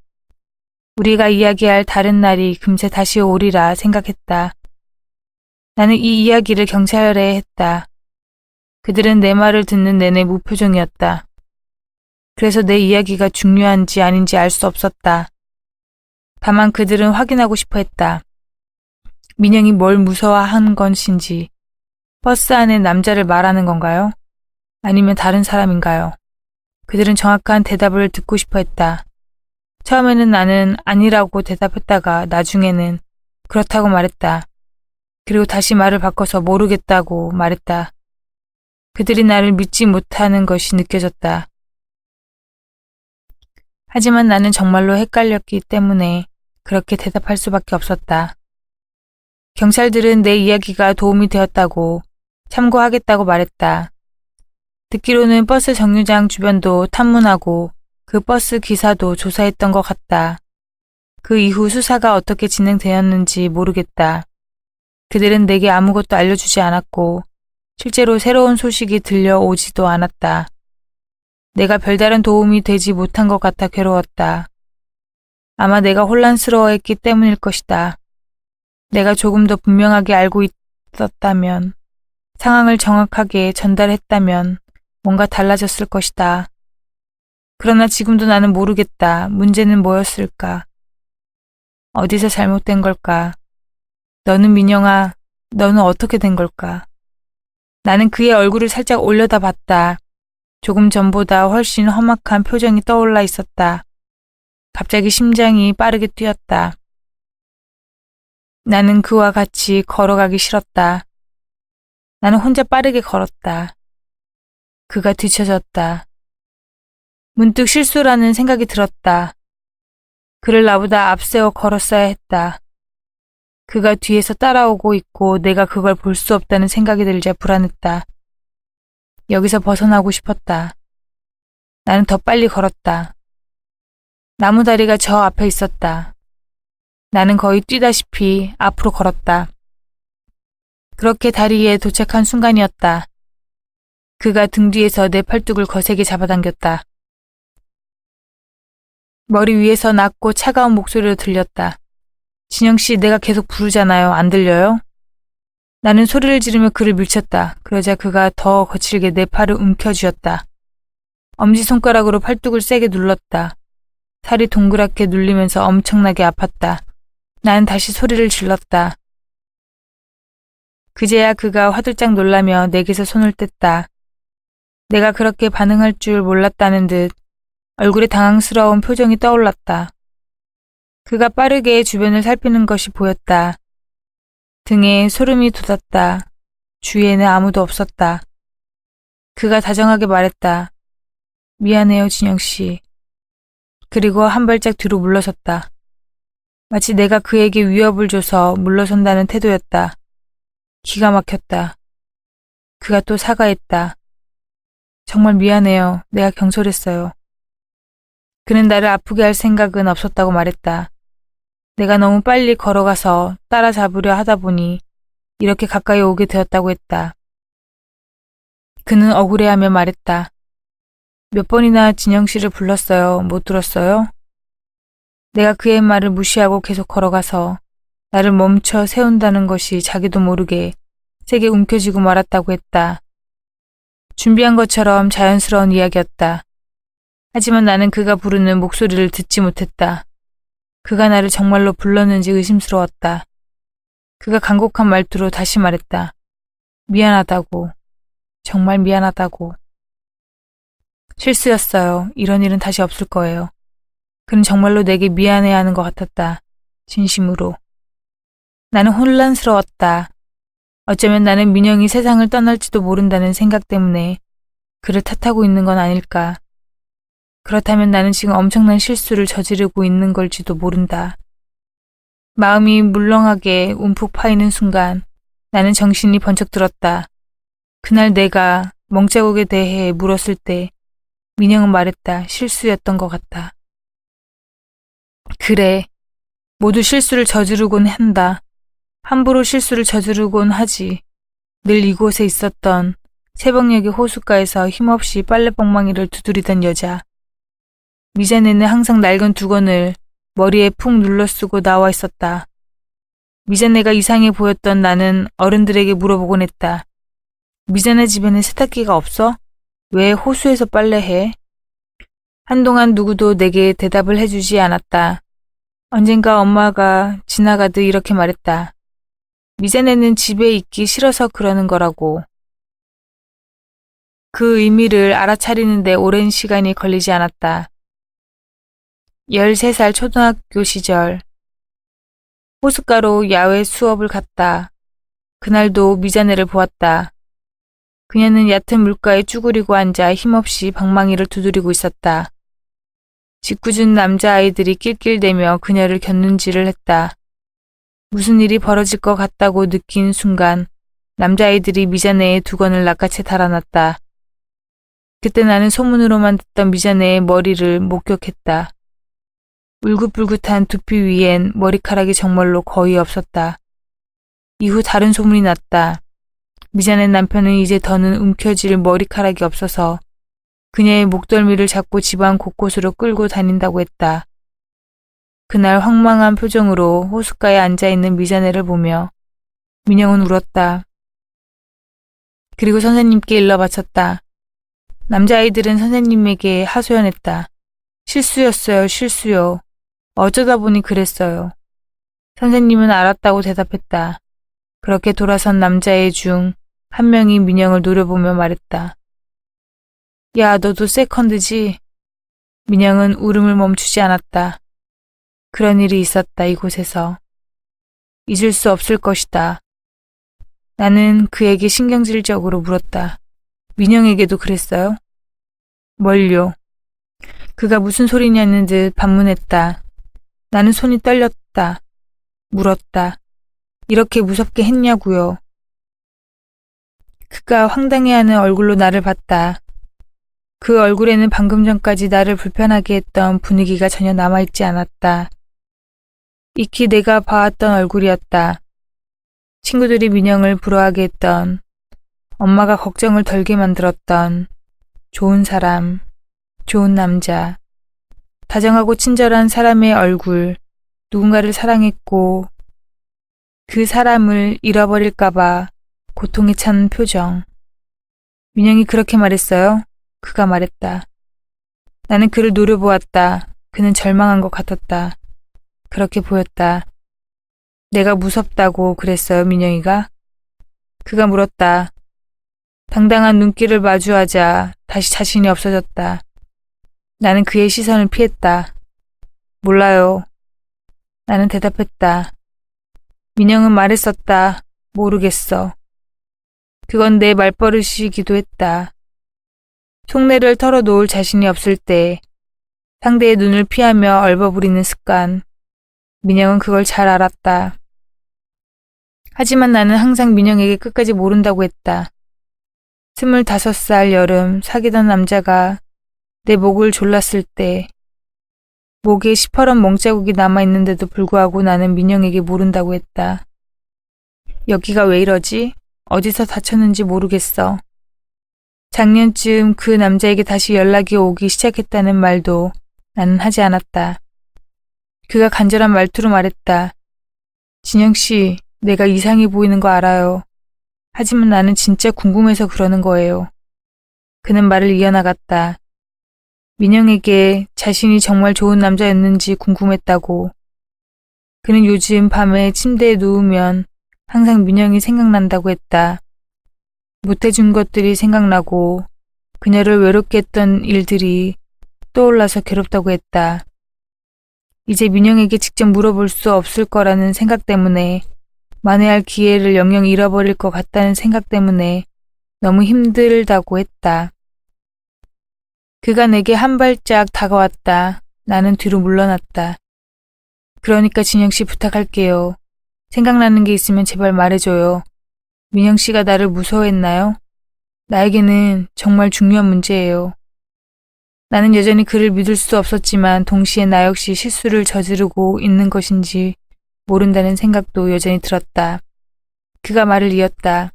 우리가 이야기할 다른 날이 금세 다시 오리라 생각했다. 나는 이 이야기를 경찰에 했다. 그들은 내 말을 듣는 내내 무표정이었다. 그래서 내 이야기가 중요한지 아닌지 알 수 없었다. 다만 그들은 확인하고 싶어 했다. 민영이 뭘 무서워한 것인지. 버스 안에 남자를 말하는 건가요? 아니면 다른 사람인가요? 그들은 정확한 대답을 듣고 싶어 했다. 처음에는 나는 아니라고 대답했다가 나중에는 그렇다고 말했다. 그리고 다시 말을 바꿔서 모르겠다고 말했다. 그들이 나를 믿지 못하는 것이 느껴졌다. 하지만 나는 정말로 헷갈렸기 때문에 그렇게 대답할 수밖에 없었다. 경찰들은 내 이야기가 도움이 되었다고 참고하겠다고 말했다. 듣기로는 버스 정류장 주변도 탐문하고 그 버스 기사도 조사했던 것 같다. 그 이후 수사가 어떻게 진행되었는지 모르겠다. 그들은 내게 아무것도 알려주지 않았고 실제로 새로운 소식이 들려오지도 않았다. 내가 별다른 도움이 되지 못한 것 같아 괴로웠다. 아마 내가 혼란스러워했기 때문일 것이다. 내가 조금 더 분명하게 알고 있었다면, 상황을 정확하게 전달했다면 뭔가 달라졌을 것이다. 그러나 지금도 나는 모르겠다. 문제는 뭐였을까? 어디서 잘못된 걸까? 너는 민영아, 너는 어떻게 된 걸까? 나는 그의 얼굴을 살짝 올려다 봤다. 조금 전보다 훨씬 험악한 표정이 떠올라 있었다. 갑자기 심장이 빠르게 뛰었다. 나는 그와 같이 걸어가기 싫었다. 나는 혼자 빠르게 걸었다. 그가 뒤쳐졌다. 문득 실수라는 생각이 들었다. 그를 나보다 앞세워 걸었어야 했다. 그가 뒤에서 따라오고 있고 내가 그걸 볼 수 없다는 생각이 들자 불안했다. 여기서 벗어나고 싶었다. 나는 더 빨리 걸었다. 나무다리가 저 앞에 있었다. 나는 거의 뛰다시피 앞으로 걸었다. 그렇게 다리에 도착한 순간이었다. 그가 등 뒤에서 내 팔뚝을 거세게 잡아당겼다. 머리 위에서 낮고 차가운 목소리로 들렸다. 진영씨, 내가 계속 부르잖아요. 안 들려요? 나는 소리를 지르며 그를 밀쳤다. 그러자 그가 더 거칠게 내 팔을 움켜쥐었다. 엄지손가락으로 팔뚝을 세게 눌렀다. 살이 동그랗게 눌리면서 엄청나게 아팠다. 나는 다시 소리를 질렀다. 그제야 그가 화들짝 놀라며 내게서 손을 뗐다. 내가 그렇게 반응할 줄 몰랐다는 듯 얼굴에 당황스러운 표정이 떠올랐다. 그가 빠르게 주변을 살피는 것이 보였다. 등에 소름이 돋았다. 주위에는 아무도 없었다. 그가 다정하게 말했다. 미안해요, 진영씨. 그리고 한 발짝 뒤로 물러섰다. 마치 내가 그에게 위협을 줘서 물러선다는 태도였다. 기가 막혔다. 그가 또 사과했다. 정말 미안해요. 내가 경솔했어요. 그는 나를 아프게 할 생각은 없었다고 말했다. 내가 너무 빨리 걸어가서 따라잡으려 하다 보니 이렇게 가까이 오게 되었다고 했다. 그는 억울해하며 말했다. 몇 번이나 진영 씨를 불렀어요. 못 들었어요? 내가 그의 말을 무시하고 계속 걸어가서 나를 멈춰 세운다는 것이 자기도 모르게 세게 움켜쥐고 말았다고 했다. 준비한 것처럼 자연스러운 이야기였다. 하지만 나는 그가 부르는 목소리를 듣지 못했다. 그가 나를 정말로 불렀는지 의심스러웠다. 그가 간곡한 말투로 다시 말했다. 미안하다고. 정말 미안하다고. 실수였어요. 이런 일은 다시 없을 거예요. 그는 정말로 내게 미안해하는 것 같았다. 진심으로. 나는 혼란스러웠다. 어쩌면 나는 민영이 세상을 떠날지도 모른다는 생각 때문에 그를 탓하고 있는 건 아닐까. 그렇다면 나는 지금 엄청난 실수를 저지르고 있는 걸지도 모른다. 마음이 물렁하게 움푹 파이는 순간 나는 정신이 번쩍 들었다. 그날 내가 멍자국에 대해 물었을 때 민영은 말했다. 실수였던 것 같다. 그래. 모두 실수를 저지르곤 한다. 함부로 실수를 저지르곤 하지. 늘 이곳에 있었던 새벽녘의 호숫가에서 힘없이 빨래방망이를 두드리던 여자. 미자네는 항상 낡은 두건을 머리에 푹 눌러쓰고 나와 있었다. 미자네가 이상해 보였던 나는 어른들에게 물어보곤 했다. 미자네 집에는 세탁기가 없어? 왜 호수에서 빨래해? 한동안 누구도 내게 대답을 해주지 않았다. 언젠가 엄마가 지나가듯 이렇게 말했다. 미자네는 집에 있기 싫어서 그러는 거라고. 그 의미를 알아차리는데 오랜 시간이 걸리지 않았다. 13살 초등학교 시절 호숫가로 야외 수업을 갔다. 그날도 미자네를 보았다. 그녀는 얕은 물가에 쭈그리고 앉아 힘없이 방망이를 두드리고 있었다. 짓궂은 남자아이들이 낄낄대며 그녀를 곁눈질을 했다. 무슨 일이 벌어질 것 같다고 느낀 순간 남자아이들이 미자네의 두건을 낚아채 달아났다. 그때 나는 소문으로만 듣던 미자네의 머리를 목격했다. 울긋불긋한 두피 위엔 머리카락이 정말로 거의 없었다. 이후 다른 소문이 났다. 미자네 남편은 이제 더는 움켜쥘 머리카락이 없어서 그녀의 목덜미를 잡고 집안 곳곳으로 끌고 다닌다고 했다. 그날 황망한 표정으로 호숫가에 앉아있는 미자네를 보며 민영은 울었다. 그리고 선생님께 일러 바쳤다. 남자아이들은 선생님에게 하소연했다. 실수였어요, 실수요. 어쩌다 보니 그랬어요. 선생님은 알았다고 대답했다. 그렇게 돌아선 남자애 중 한 명이 민영을 노려보며 말했다. 야, 너도 세컨드지? 민영은 울음을 멈추지 않았다. 그런 일이 있었다, 이곳에서. 잊을 수 없을 것이다. 나는 그에게 신경질적으로 물었다. 민영에게도 그랬어요? 뭘요? 그가 무슨 소리냐는 듯 반문했다. 나는 손이 떨렸다. 물었다. 이렇게 무섭게 했냐고요. 그가 황당해하는 얼굴로 나를 봤다. 그 얼굴에는 방금 전까지 나를 불편하게 했던 분위기가 전혀 남아있지 않았다. 익히 내가 봐왔던 얼굴이었다. 친구들이 민영을 부러워하게 했던, 엄마가 걱정을 덜게 만들었던, 좋은 사람, 좋은 남자, 다정하고 친절한 사람의 얼굴, 누군가를 사랑했고 그 사람을 잃어버릴까봐 고통에 찬 표정. 민영이 그렇게 말했어요? 그가 말했다. 나는 그를 노려보았다. 그는 절망한 것 같았다. 그렇게 보였다. 내가 무섭다고 그랬어요, 민영이가? 그가 물었다. 당당한 눈길을 마주하자 다시 자신이 없어졌다. 나는 그의 시선을 피했다. 몰라요. 나는 대답했다. 민영은 말했었다. 모르겠어. 그건 내 말버릇이기도 했다. 속내를 털어놓을 자신이 없을 때 상대의 눈을 피하며 얼버무리는 습관. 민영은 그걸 잘 알았다. 하지만 나는 항상 민영에게 끝까지 모른다고 했다. 25살 여름 사귀던 남자가 내 목을 졸랐을 때 목에 시퍼런 멍자국이 남아있는데도 불구하고 나는 민영에게 모른다고 했다. 여기가 왜 이러지? 어디서 다쳤는지 모르겠어. 작년쯤 그 남자에게 다시 연락이 오기 시작했다는 말도 나는 하지 않았다. 그가 간절한 말투로 말했다. 진영씨, 내가 이상해 보이는 거 알아요. 하지만 나는 진짜 궁금해서 그러는 거예요. 그는 말을 이어나갔다. 민영에게 자신이 정말 좋은 남자였는지 궁금했다고. 그는 요즘 밤에 침대에 누우면 항상 민영이 생각난다고 했다. 못해준 것들이 생각나고 그녀를 외롭게 했던 일들이 떠올라서 괴롭다고 했다. 이제 민영에게 직접 물어볼 수 없을 거라는 생각 때문에, 만회할 기회를 영영 잃어버릴 것 같다는 생각 때문에 너무 힘들다고 했다. 그가 내게 한 발짝 다가왔다. 나는 뒤로 물러났다. 그러니까 진영씨 부탁할게요. 생각나는 게 있으면 제발 말해줘요. 민영씨가 나를 무서워했나요? 나에게는 정말 중요한 문제예요. 나는 여전히 그를 믿을 수 없었지만 동시에 나 역시 실수를 저지르고 있는 것인지 모른다는 생각도 여전히 들었다. 그가 말을 이었다.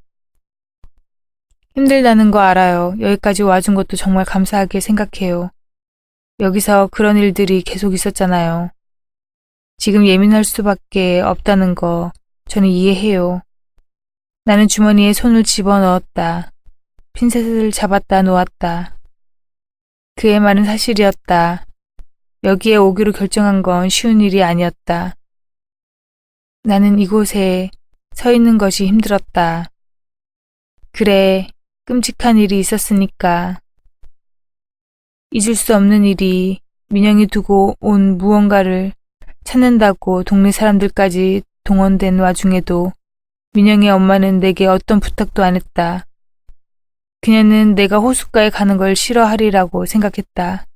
힘들다는 거 알아요. 여기까지 와준 것도 정말 감사하게 생각해요. 여기서 그런 일들이 계속 있었잖아요. 지금 예민할 수밖에 없다는 거 저는 이해해요. 나는 주머니에 손을 집어넣었다. 핀셋을 잡았다 놓았다. 그의 말은 사실이었다. 여기에 오기로 결정한 건 쉬운 일이 아니었다. 나는 이곳에 서 있는 것이 힘들었다. 그래, 끔찍한 일이 있었으니까. 잊을 수 없는 일이 민영이 두고 온 무언가를 찾는다고 동네 사람들까지 동원된 와중에도 민영의 엄마는 내게 어떤 부탁도 안 했다. 그녀는 내가 호숫가에 가는 걸 싫어하리라고 생각했다.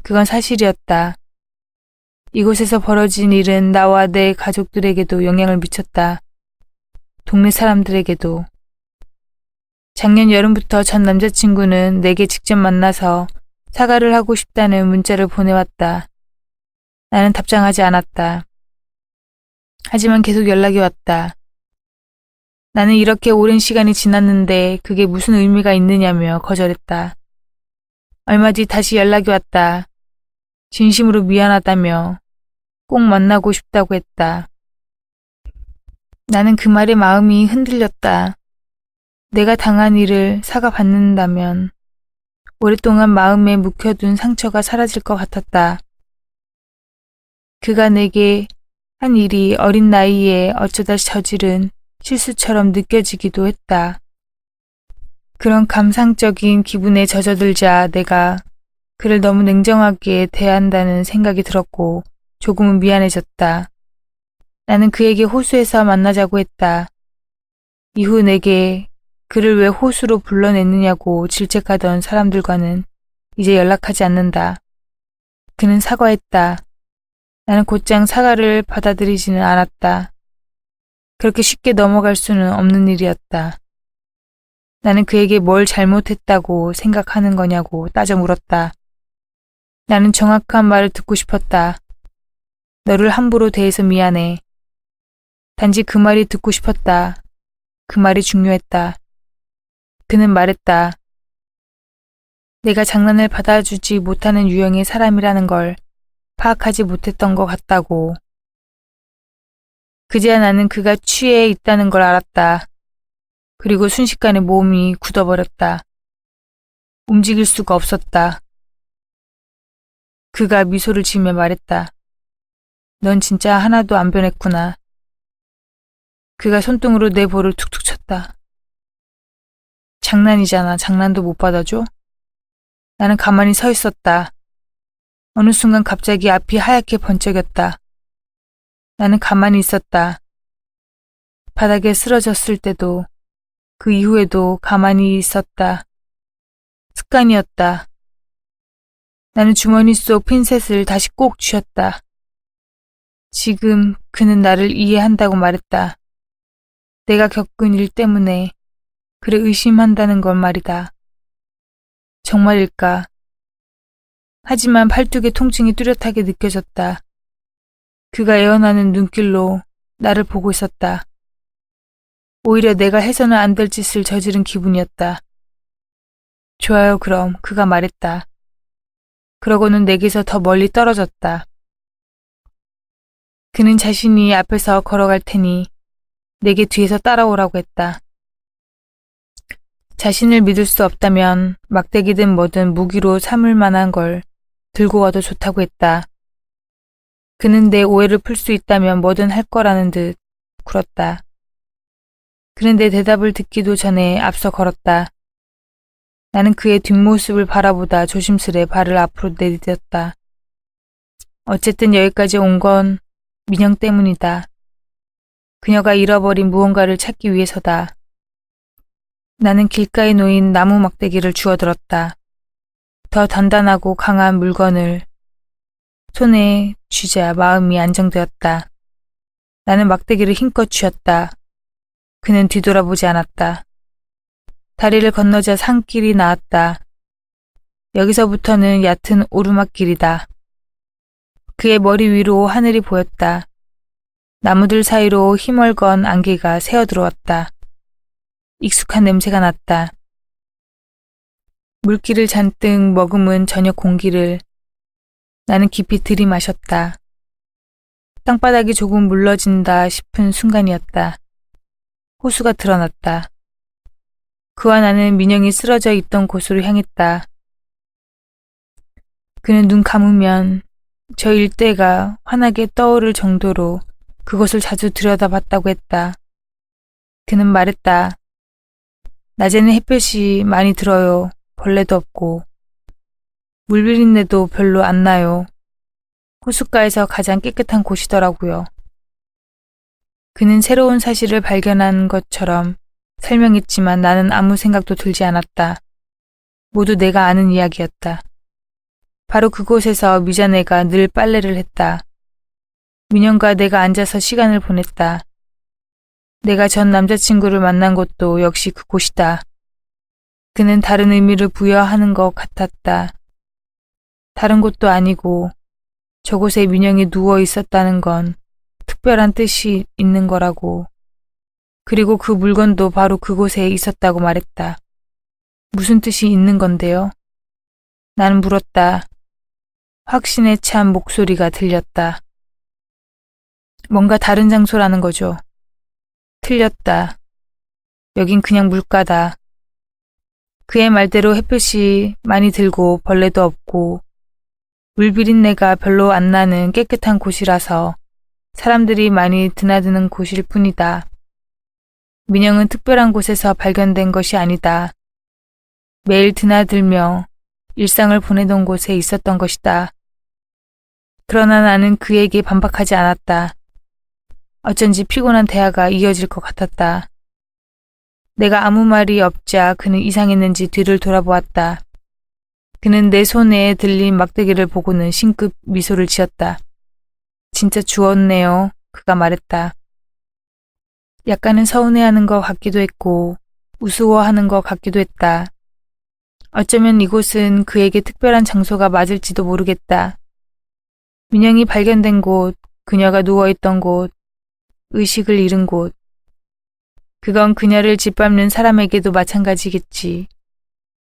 그건 사실이었다. 이곳에서 벌어진 일은 나와 내 가족들에게도 영향을 미쳤다. 동네 사람들에게도. 작년 여름부터 전 남자친구는 내게 직접 만나서 사과를 하고 싶다는 문자를 보내왔다. 나는 답장하지 않았다. 하지만 계속 연락이 왔다. 나는 이렇게 오랜 시간이 지났는데 그게 무슨 의미가 있느냐며 거절했다. 얼마 뒤 다시 연락이 왔다. 진심으로 미안하다며 꼭 만나고 싶다고 했다. 나는 그 말에 마음이 흔들렸다. 내가 당한 일을 사과받는다면 오랫동안 마음에 묵혀둔 상처가 사라질 것 같았다. 그가 내게 한 일이 어린 나이에 어쩌다 저지른 실수처럼 느껴지기도 했다. 그런 감상적인 기분에 젖어들자 내가 그를 너무 냉정하게 대한다는 생각이 들었고 조금은 미안해졌다. 나는 그에게 호수에서 만나자고 했다. 이후 내게 그를 왜 호수로 불러냈느냐고 질책하던 사람들과는 이제 연락하지 않는다. 그는 사과했다. 나는 곧장 사과를 받아들이지는 않았다. 그렇게 쉽게 넘어갈 수는 없는 일이었다. 나는 그에게 뭘 잘못했다고 생각하는 거냐고 따져 물었다. 나는 정확한 말을 듣고 싶었다. 너를 함부로 대해서 미안해. 단지 그 말이 듣고 싶었다. 그 말이 중요했다. 그는 말했다. 내가 장난을 받아주지 못하는 유형의 사람이라는 걸 파악하지 못했던 것 같다고. 그제야 나는 그가 취해 있다는 걸 알았다. 그리고 순식간에 몸이 굳어버렸다. 움직일 수가 없었다. 그가 미소를 지으며 말했다. 넌 진짜 하나도 안 변했구나. 그가 손등으로 내 볼을 툭툭 쳤다. 장난이잖아. 장난도 못 받아줘? 나는 가만히 서 있었다. 어느 순간 갑자기 앞이 하얗게 번쩍였다. 나는 가만히 있었다. 바닥에 쓰러졌을 때도 그 이후에도 가만히 있었다. 습관이었다. 나는 주머니 속 핀셋을 다시 꼭 쥐었다. 지금 그는 나를 이해한다고 말했다. 내가 겪은 일 때문에 그를 의심한다는 건 말이다. 정말일까? 하지만 팔뚝의 통증이 뚜렷하게 느껴졌다. 그가 애원하는 눈길로 나를 보고 있었다. 오히려 내가 해서는 안 될 짓을 저지른 기분이었다. 좋아요, 그럼. 그가 말했다. 그러고는 내게서 더 멀리 떨어졌다. 그는 자신이 앞에서 걸어갈 테니 내게 뒤에서 따라오라고 했다. 자신을 믿을 수 없다면 막대기든 뭐든 무기로 삼을 만한 걸 들고 와도 좋다고 했다. 그는 내 오해를 풀 수 있다면 뭐든 할 거라는 듯 굴었다. 그는 내 대답을 듣기도 전에 앞서 걸었다. 나는 그의 뒷모습을 바라보다 조심스레 발을 앞으로 내디뎠다. 어쨌든 여기까지 온 건 민영 때문이다. 그녀가 잃어버린 무언가를 찾기 위해서다. 나는 길가에 놓인 나무 막대기를 주워들었다. 더 단단하고 강한 물건을 손에 쥐자 마음이 안정되었다. 나는 막대기를 힘껏 쥐었다. 그는 뒤돌아보지 않았다. 다리를 건너자 산길이 나왔다. 여기서부터는 얕은 오르막길이다. 그의 머리 위로 하늘이 보였다. 나무들 사이로 희멀건 안개가 새어들어왔다. 익숙한 냄새가 났다. 물기를 잔뜩 머금은 저녁 공기를 나는 깊이 들이마셨다. 땅바닥이 조금 물러진다 싶은 순간이었다. 호수가 드러났다. 그와 나는 민영이 쓰러져 있던 곳으로 향했다. 그는 눈 감으면 저 일대가 환하게 떠오를 정도로 그곳을 자주 들여다봤다고 했다. 그는 말했다. 낮에는 햇볕이 많이 들어요. 벌레도 없고. 물비린내도 별로 안 나요. 호숫가에서 가장 깨끗한 곳이더라고요. 그는 새로운 사실을 발견한 것처럼 설명했지만 나는 아무 생각도 들지 않았다. 모두 내가 아는 이야기였다. 바로 그곳에서 미자네가 늘 빨래를 했다. 민영과 내가 앉아서 시간을 보냈다. 내가 전 남자친구를 만난 곳도 역시 그곳이다. 그는 다른 의미를 부여하는 것 같았다. 다른 곳도 아니고 저곳에 민영이 누워 있었다는 건 특별한 뜻이 있는 거라고. 그리고 그 물건도 바로 그곳에 있었다고 말했다. 무슨 뜻이 있는 건데요? 나는 물었다. 확신에 찬 목소리가 들렸다. 뭔가 다른 장소라는 거죠. 틀렸다. 여긴 그냥 물가다. 그의 말대로 햇볕이 많이 들고 벌레도 없고 물비린내가 별로 안 나는 깨끗한 곳이라서 사람들이 많이 드나드는 곳일 뿐이다. 민영은 특별한 곳에서 발견된 것이 아니다. 매일 드나들며 일상을 보내던 곳에 있었던 것이다. 그러나 나는 그에게 반박하지 않았다. 어쩐지 피곤한 대화가 이어질 것 같았다. 내가 아무 말이 없자 그는 이상했는지 뒤를 돌아보았다. 그는 내 손에 들린 막대기를 보고는 싱긋 미소를 지었다. 진짜 주웠네요. 그가 말했다. 약간은 서운해하는 것 같기도 했고 우스워하는 것 같기도 했다. 어쩌면 이곳은 그에게 특별한 장소가 맞을지도 모르겠다. 민영이 발견된 곳, 그녀가 누워있던 곳, 의식을 잃은 곳. 그건 그녀를 짓밟는 사람에게도 마찬가지겠지.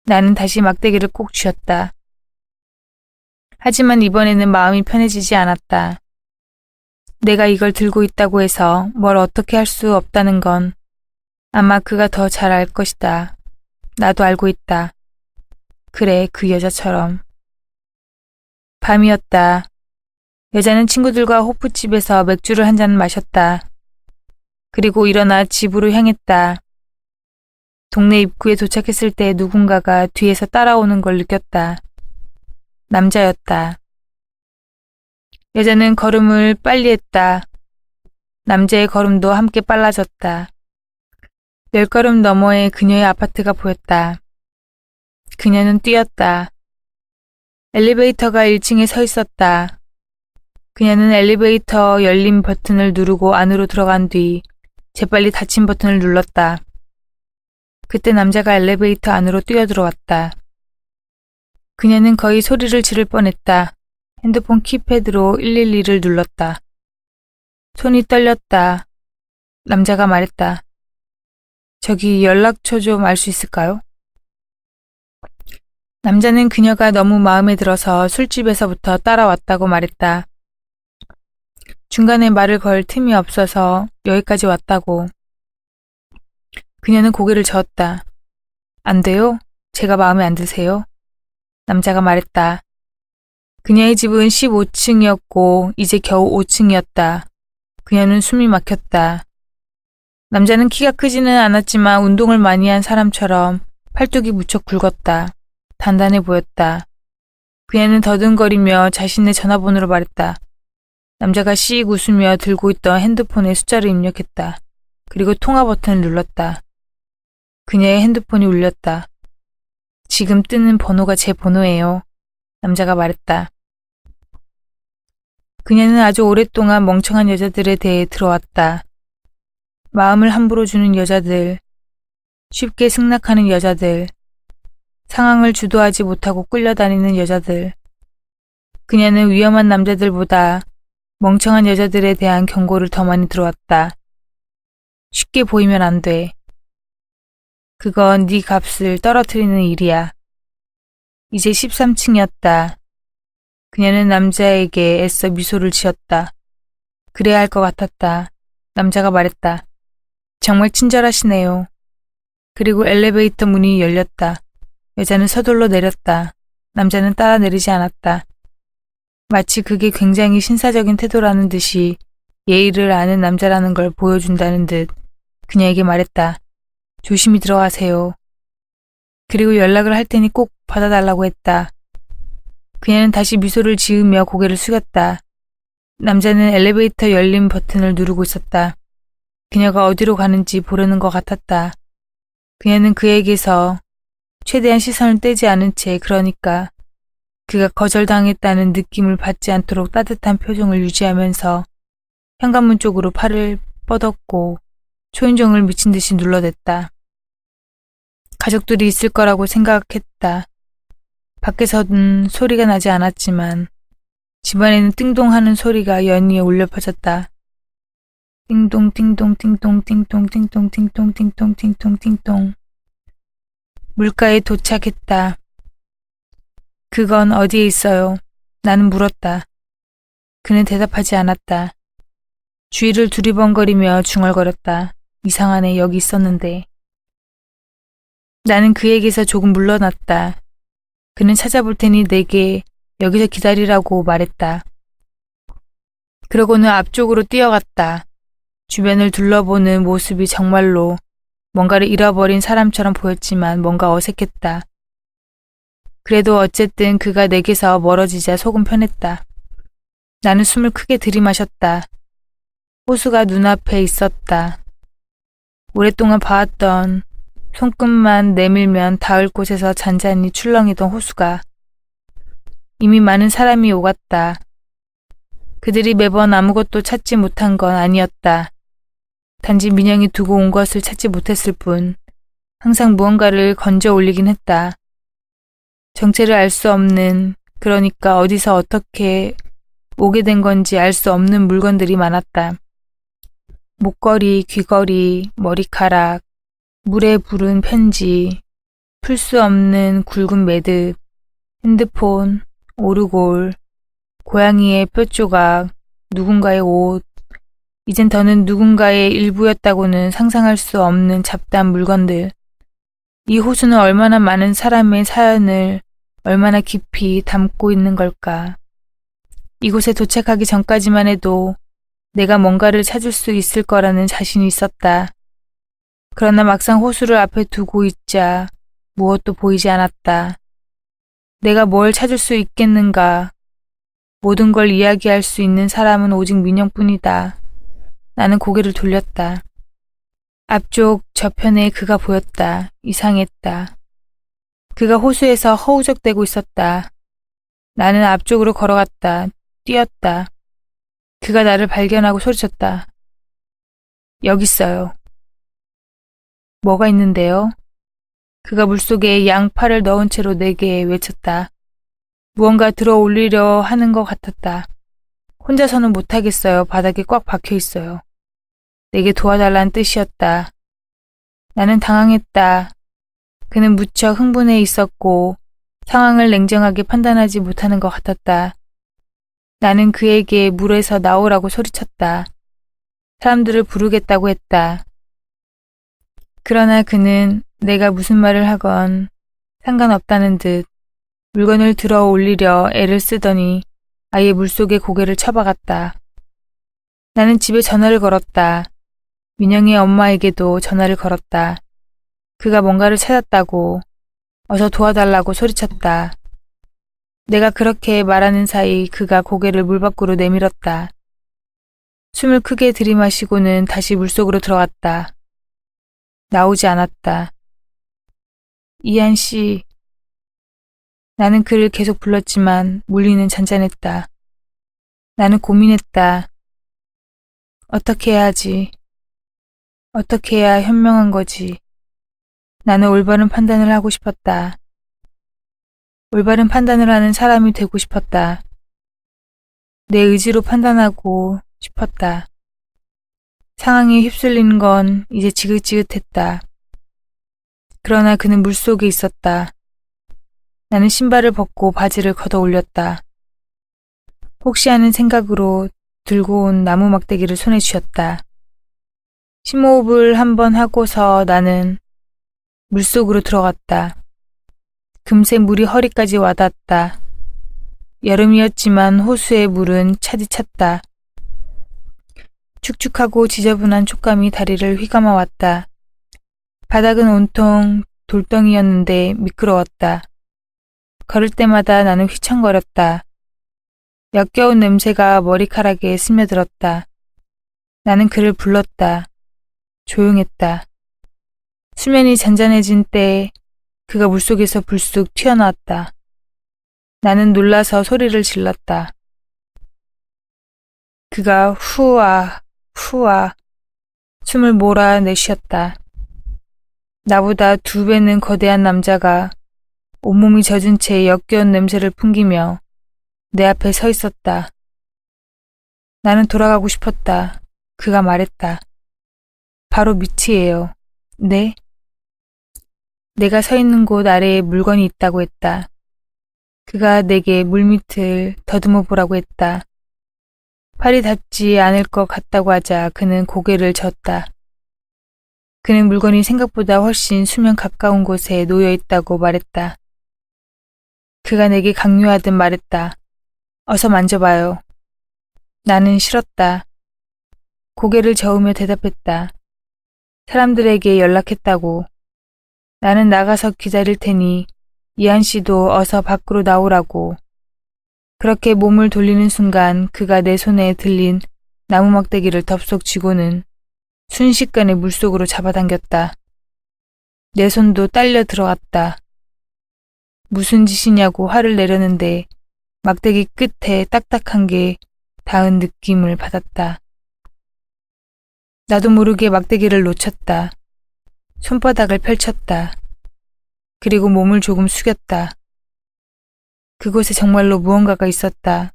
나는 다시 막대기를 꼭 쥐었다. 하지만 이번에는 마음이 편해지지 않았다. 내가 이걸 들고 있다고 해서 뭘 어떻게 할 수 없다는 건 아마 그가 더 잘 알 것이다. 나도 알고 있다. 그래, 그 여자처럼. 밤이었다. 여자는 친구들과 호프집에서 맥주를 한 잔 마셨다. 그리고 일어나 집으로 향했다. 동네 입구에 도착했을 때 누군가가 뒤에서 따라오는 걸 느꼈다. 남자였다. 여자는 걸음을 빨리 했다. 남자의 걸음도 함께 빨라졌다. 10걸음 너머에 그녀의 아파트가 보였다. 그녀는 뛰었다. 엘리베이터가 1층에 서 있었다. 그녀는 엘리베이터 열림 버튼을 누르고 안으로 들어간 뒤 재빨리 닫힌 버튼을 눌렀다. 그때 남자가 엘리베이터 안으로 뛰어들어왔다. 그녀는 거의 소리를 지를 뻔했다. 핸드폰 키패드로 112를 눌렀다. 손이 떨렸다. 남자가 말했다. 저기 연락처 좀 알 수 있을까요? 남자는 그녀가 너무 마음에 들어서 술집에서부터 따라왔다고 말했다. 중간에 말을 걸 틈이 없어서 여기까지 왔다고. 그녀는 고개를 저었다. 안 돼요? 제가 마음에 안 드세요? 남자가 말했다. 그녀의 집은 15층이었고 이제 겨우 5층이었다. 그녀는 숨이 막혔다. 남자는 키가 크지는 않았지만 운동을 많이 한 사람처럼 팔뚝이 무척 굵었다. 단단해 보였다. 그녀는 더듬거리며 자신의 전화번호를 말했다. 남자가 씩 웃으며 들고 있던 핸드폰에 숫자를 입력했다. 그리고 통화 버튼을 눌렀다. 그녀의 핸드폰이 울렸다. 지금 뜨는 번호가 제 번호예요. 남자가 말했다. 그녀는 아주 오랫동안 멍청한 여자들에 대해 들어왔다. 마음을 함부로 주는 여자들, 쉽게 승낙하는 여자들, 상황을 주도하지 못하고 끌려다니는 여자들. 그녀는 위험한 남자들보다 멍청한 여자들에 대한 경고를 더 많이 들어왔다. 쉽게 보이면 안 돼. 그건 네 값을 떨어뜨리는 일이야. 이제 13층이었다. 그녀는 남자에게 애써 미소를 지었다. 그래야 할 것 같았다. 남자가 말했다. 정말 친절하시네요. 그리고 엘리베이터 문이 열렸다. 여자는 서둘러 내렸다. 남자는 따라 내리지 않았다. 마치 그게 굉장히 신사적인 태도라는 듯이 예의를 아는 남자라는 걸 보여준다는 듯 그녀에게 말했다. 조심히 들어가세요. 그리고 연락을 할 테니 꼭 받아달라고 했다. 그녀는 다시 미소를 지으며 고개를 숙였다. 남자는 엘리베이터 열림 버튼을 누르고 있었다. 그녀가 어디로 가는지 보려는 것 같았다. 그녀는 그에게서 최대한 시선을 떼지 않은 채 그러니까 그가 거절당했다는 느낌을 받지 않도록 따뜻한 표정을 유지하면서 현관문 쪽으로 팔을 뻗었고 초인종을 미친 듯이 눌러댔다. 가족들이 있을 거라고 생각했다. 밖에서는 소리가 나지 않았지만 집안에는 띵동하는 소리가 연이어 울려 퍼졌다. 띵동 띵동 띵동 띵동 띵동 띵동 띵동 띵동 띵동. 물가에 도착했다. 그건 어디에 있어요? 나는 물었다. 그는 대답하지 않았다. 주위를 두리번거리며 중얼거렸다. 이상하네, 여기 있었는데. 나는 그에게서 조금 물러났다. 그는 찾아볼 테니 내게 여기서 기다리라고 말했다. 그러고는 앞쪽으로 뛰어갔다. 주변을 둘러보는 모습이 정말로 뭔가를 잃어버린 사람처럼 보였지만 뭔가 어색했다. 그래도 어쨌든 그가 내게서 멀어지자 속은 편했다. 나는 숨을 크게 들이마셨다. 호수가 눈앞에 있었다. 오랫동안 봐왔던 손끝만 내밀면 닿을 곳에서 잔잔히 출렁이던 호수가 이미 많은 사람이 오갔다. 그들이 매번 아무것도 찾지 못한 건 아니었다. 단지 민영이 두고 온 것을 찾지 못했을 뿐 항상 무언가를 건져 올리긴 했다. 정체를 알 수 없는, 그러니까 어디서 어떻게 오게 된 건지 알 수 없는 물건들이 많았다. 목걸이, 귀걸이, 머리카락, 물에 부른 편지, 풀 수 없는 굵은 매듭, 핸드폰, 오르골, 고양이의 뼈조각, 누군가의 옷, 이젠 더는 누군가의 일부였다고는 상상할 수 없는 잡다한 물건들. 이 호수는 얼마나 많은 사람의 사연을 얼마나 깊이 담고 있는 걸까. 이곳에 도착하기 전까지만 해도 내가 뭔가를 찾을 수 있을 거라는 자신이 있었다. 그러나 막상 호수를 앞에 두고 있자 무엇도 보이지 않았다. 내가 뭘 찾을 수 있겠는가. 모든 걸 이야기할 수 있는 사람은 오직 민영뿐이다. 나는 고개를 돌렸다. 앞쪽 저편에 그가 보였다. 이상했다. 그가 호수에서 허우적대고 있었다. 나는 앞쪽으로 걸어갔다. 뛰었다. 그가 나를 발견하고 소리쳤다. 여기 있어요. 뭐가 있는데요? 그가 물속에 양팔을 넣은 채로 내게 외쳤다. 무언가 들어 올리려 하는 것 같았다. 혼자서는 못하겠어요. 바닥에 꽉 박혀 있어요. 내게 도와달라는 뜻이었다. 나는 당황했다. 그는 무척 흥분해 있었고 상황을 냉정하게 판단하지 못하는 것 같았다. 나는 그에게 물에서 나오라고 소리쳤다. 사람들을 부르겠다고 했다. 그러나 그는 내가 무슨 말을 하건 상관없다는 듯 물건을 들어 올리려 애를 쓰더니 아예 물속에 고개를 쳐박았다. 나는 집에 전화를 걸었다. 민영이의 엄마에게도 전화를 걸었다. 그가 뭔가를 찾았다고 어서 도와달라고 소리쳤다. 내가 그렇게 말하는 사이 그가 고개를 물 밖으로 내밀었다. 숨을 크게 들이마시고는 다시 물속으로 들어갔다. 나오지 않았다. 이한 씨. 나는 그를 계속 불렀지만 물리는 잔잔했다. 나는 고민했다. 어떻게 해야 하지? 어떻게 해야 현명한 거지? 나는 올바른 판단을 하고 싶었다. 올바른 판단을 하는 사람이 되고 싶었다. 내 의지로 판단하고 싶었다. 상황에 휩쓸리는 건 이제 지긋지긋했다. 그러나 그는 물속에 있었다. 나는 신발을 벗고 바지를 걷어 올렸다. 혹시 하는 생각으로 들고 온 나무 막대기를 손에 쥐었다. 심호흡을 한번 하고서 나는 물속으로 들어갔다. 금세 물이 허리까지 와닿았다. 여름이었지만 호수의 물은 차디 찼다. 축축하고 지저분한 촉감이 다리를 휘감아 왔다. 바닥은 온통 돌덩이였는데 미끄러웠다. 걸을 때마다 나는 휘청거렸다. 역겨운 냄새가 머리카락에 스며들었다. 나는 그를 불렀다. 조용했다. 수면이 잔잔해진 때 그가 물속에서 불쑥 튀어나왔다. 나는 놀라서 소리를 질렀다. 그가 후아 후아 숨을 몰아내쉬었다. 나보다 2배는 거대한 남자가 온몸이 젖은 채 역겨운 냄새를 풍기며 내 앞에 서 있었다. 나는 돌아가고 싶었다. 그가 말했다. 바로 밑이에요. 네? 내가 서 있는 곳 아래에 물건이 있다고 했다. 그가 내게 물밑을 더듬어 보라고 했다. 팔이 닿지 않을 것 같다고 하자 그는 고개를 젓다. 그는 물건이 생각보다 훨씬 수면 가까운 곳에 놓여 있다고 말했다. 그가 내게 강요하듯 말했다. 어서 만져봐요. 나는 싫었다. 고개를 저으며 대답했다. 사람들에게 연락했다고. 나는 나가서 기다릴 테니 이한 씨도 어서 밖으로 나오라고. 그렇게 몸을 돌리는 순간 그가 내 손에 들린 나무 막대기를 덥석 쥐고는 순식간에 물속으로 잡아당겼다. 내 손도 딸려 들어갔다. 무슨 짓이냐고 화를 내려는데 막대기 끝에 딱딱한 게 닿은 느낌을 받았다. 나도 모르게 막대기를 놓쳤다. 손바닥을 펼쳤다. 그리고 몸을 조금 숙였다. 그곳에 정말로 무언가가 있었다.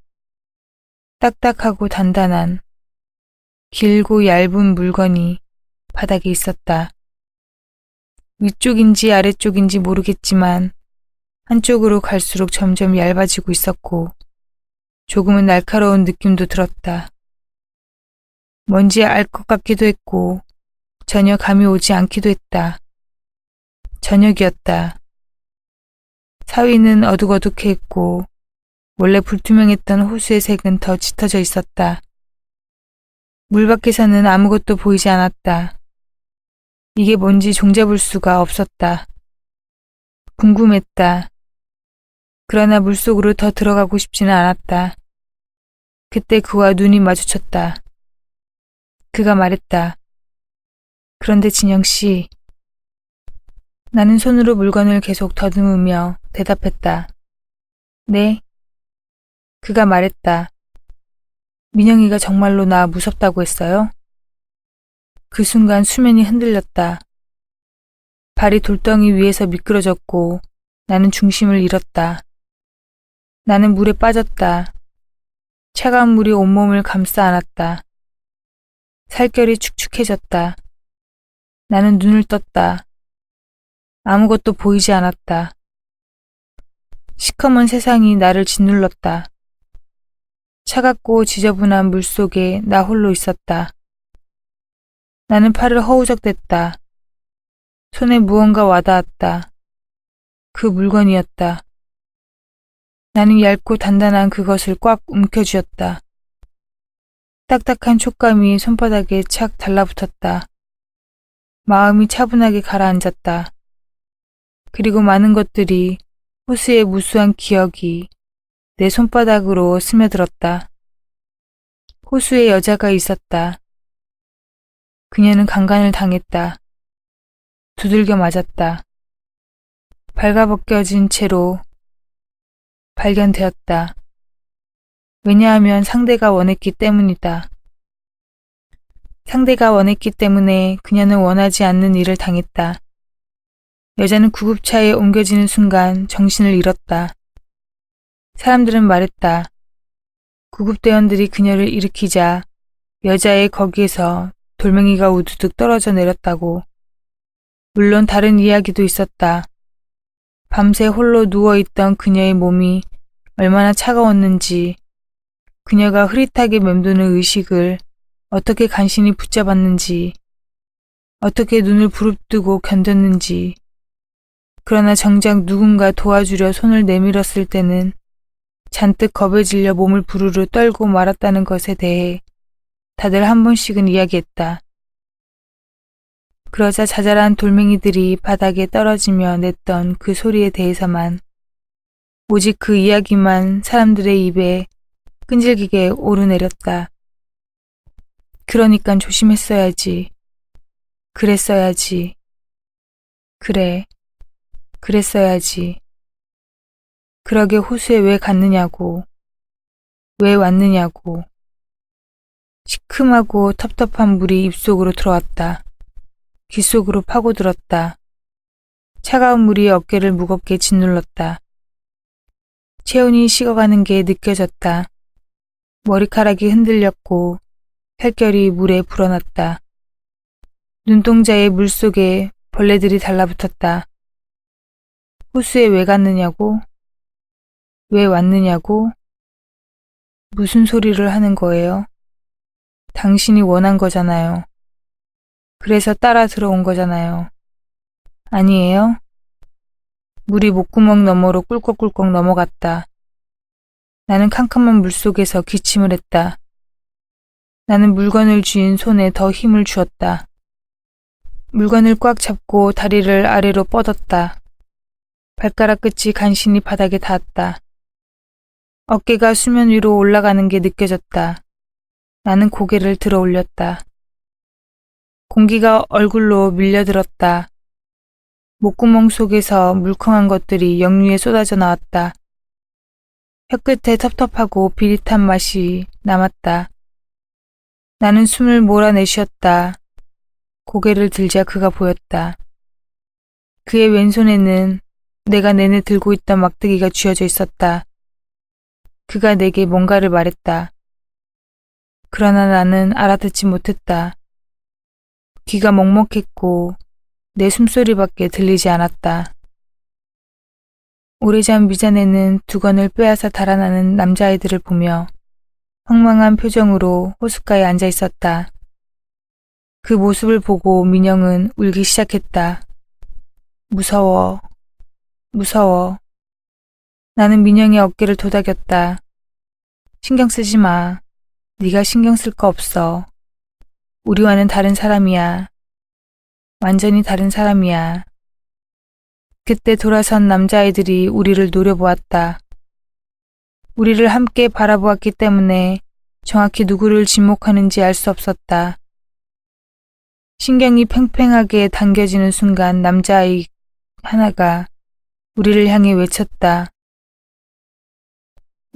딱딱하고 단단한, 길고 얇은 물건이 바닥에 있었다. 위쪽인지 아래쪽인지 모르겠지만 한쪽으로 갈수록 점점 얇아지고 있었고 조금은 날카로운 느낌도 들었다. 뭔지 알 것 같기도 했고 전혀 감이 오지 않기도 했다. 저녁이었다. 사위는 어둑어둑했고 원래 불투명했던 호수의 색은 더 짙어져 있었다. 물 밖에서는 아무것도 보이지 않았다. 이게 뭔지 종잡을 수가 없었다. 궁금했다. 그러나 물속으로 더 들어가고 싶지는 않았다. 그때 그와 눈이 마주쳤다. 그가 말했다. 그런데 진영씨. 나는 손으로 물건을 계속 더듬으며 대답했다. 네. 그가 말했다. 민영이가 정말로 나 무섭다고 했어요? 그 순간 수면이 흔들렸다. 발이 돌덩이 위에서 미끄러졌고 나는 중심을 잃었다. 나는 물에 빠졌다. 차가운 물이 온몸을 감싸 안았다. 살결이 축축해졌다. 나는 눈을 떴다. 아무것도 보이지 않았다. 시커먼 세상이 나를 짓눌렀다. 차갑고 지저분한 물속에 나 홀로 있었다. 나는 팔을 허우적댔다. 손에 무언가 와닿았다. 그 물건이었다. 나는 얇고 단단한 그것을 꽉 움켜쥐었다. 딱딱한 촉감이 손바닥에 착 달라붙었다. 마음이 차분하게 가라앉았다. 그리고 많은 것들이 호수의 무수한 기억이 내 손바닥으로 스며들었다. 호수에 여자가 있었다. 그녀는 강간을 당했다. 두들겨 맞았다. 발가벗겨진 채로 발견되었다. 왜냐하면 상대가 원했기 때문이다. 상대가 원했기 때문에 그녀는 원하지 않는 일을 당했다. 여자는 구급차에 옮겨지는 순간 정신을 잃었다. 사람들은 말했다. 구급대원들이 그녀를 일으키자 여자의 거기에서 돌멩이가 우두둑 떨어져 내렸다고. 물론 다른 이야기도 있었다. 밤새 홀로 누워있던 그녀의 몸이 얼마나 차가웠는지, 그녀가 흐릿하게 맴도는 의식을 어떻게 간신히 붙잡았는지, 어떻게 눈을 부릅뜨고 견뎠는지. 그러나 정작 누군가 도와주려 손을 내밀었을 때는 잔뜩 겁에 질려 몸을 부르르 떨고 말았다는 것에 대해 다들 한 번씩은 이야기했다. 그러자 자잘한 돌멩이들이 바닥에 떨어지며 냈던 그 소리에 대해서만, 오직 그 이야기만 사람들의 입에 끈질기게 오르내렸다. 그러니깐 조심했어야지. 그랬어야지. 그래, 그랬어야지. 그러게 호수에 왜 갔느냐고, 왜 왔느냐고. 시큼하고 텁텁한 물이 입속으로 들어왔다. 귓속으로 파고들었다. 차가운 물이 어깨를 무겁게 짓눌렀다. 체온이 식어가는 게 느껴졌다. 머리카락이 흔들렸고 살결이 물에 불어났다. 눈동자의 물속에 벌레들이 달라붙었다. 호수에 왜 갔느냐고? 왜 왔느냐고? 무슨 소리를 하는 거예요? 당신이 원한 거잖아요. 그래서 따라 들어온 거잖아요. 아니에요? 물이 목구멍 너머로 꿀꺽꿀꺽 넘어갔다. 나는 캄캄한 물속에서 기침을 했다. 나는 물건을 쥐인 손에 더 힘을 주었다. 물건을 꽉 잡고 다리를 아래로 뻗었다. 발가락 끝이 간신히 바닥에 닿았다. 어깨가 수면 위로 올라가는 게 느껴졌다. 나는 고개를 들어 올렸다. 공기가 얼굴로 밀려들었다. 목구멍 속에서 물컹한 것들이 역류에 쏟아져 나왔다. 혀끝에 텁텁하고 비릿한 맛이 남았다. 나는 숨을 몰아내쉬었다. 고개를 들자 그가 보였다. 그의 왼손에는 내가 내내 들고 있던 막대기가 쥐어져 있었다. 그가 내게 뭔가를 말했다. 그러나 나는 알아듣지 못했다. 귀가 먹먹했고 내 숨소리밖에 들리지 않았다. 오래전 미잔에는 두건을 빼앗아 달아나는 남자아이들을 보며 황망한 표정으로 호숫가에 앉아 있었다. 그 모습을 보고 민영은 울기 시작했다. 무서워, 무서워. 나는 민영의 어깨를 도닥였다. 신경 쓰지 마. 네가 신경 쓸 거 없어. 우리와는 다른 사람이야. 완전히 다른 사람이야. 그때 돌아선 남자아이들이 우리를 노려보았다. 우리를 함께 바라보았기 때문에 정확히 누구를 지목하는지 알 수 없었다. 신경이 팽팽하게 당겨지는 순간 남자아이 하나가 우리를 향해 외쳤다.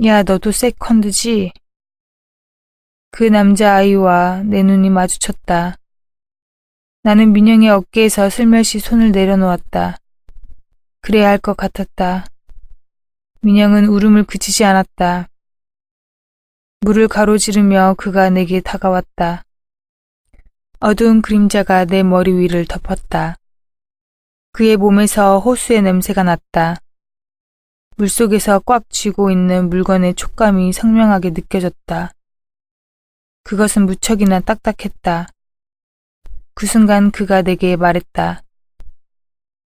야, 너도 세컨드지? 그 남자아이와 내 눈이 마주쳤다. 나는 민영의 어깨에서 슬며시 손을 내려놓았다. 그래야 할 것 같았다. 민영은 울음을 그치지 않았다. 물을 가로지르며 그가 내게 다가왔다. 어두운 그림자가 내 머리 위를 덮었다. 그의 몸에서 호수의 냄새가 났다. 물속에서 꽉 쥐고 있는 물건의 촉감이 선명하게 느껴졌다. 그것은 무척이나 딱딱했다. 그 순간 그가 내게 말했다.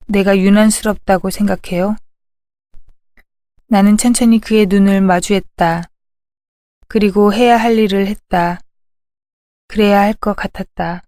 내가 유난스럽다고 생각해요? 나는 천천히 그의 눈을 마주했다. 그리고 해야 할 일을 했다. 그래야 할 것 같았다.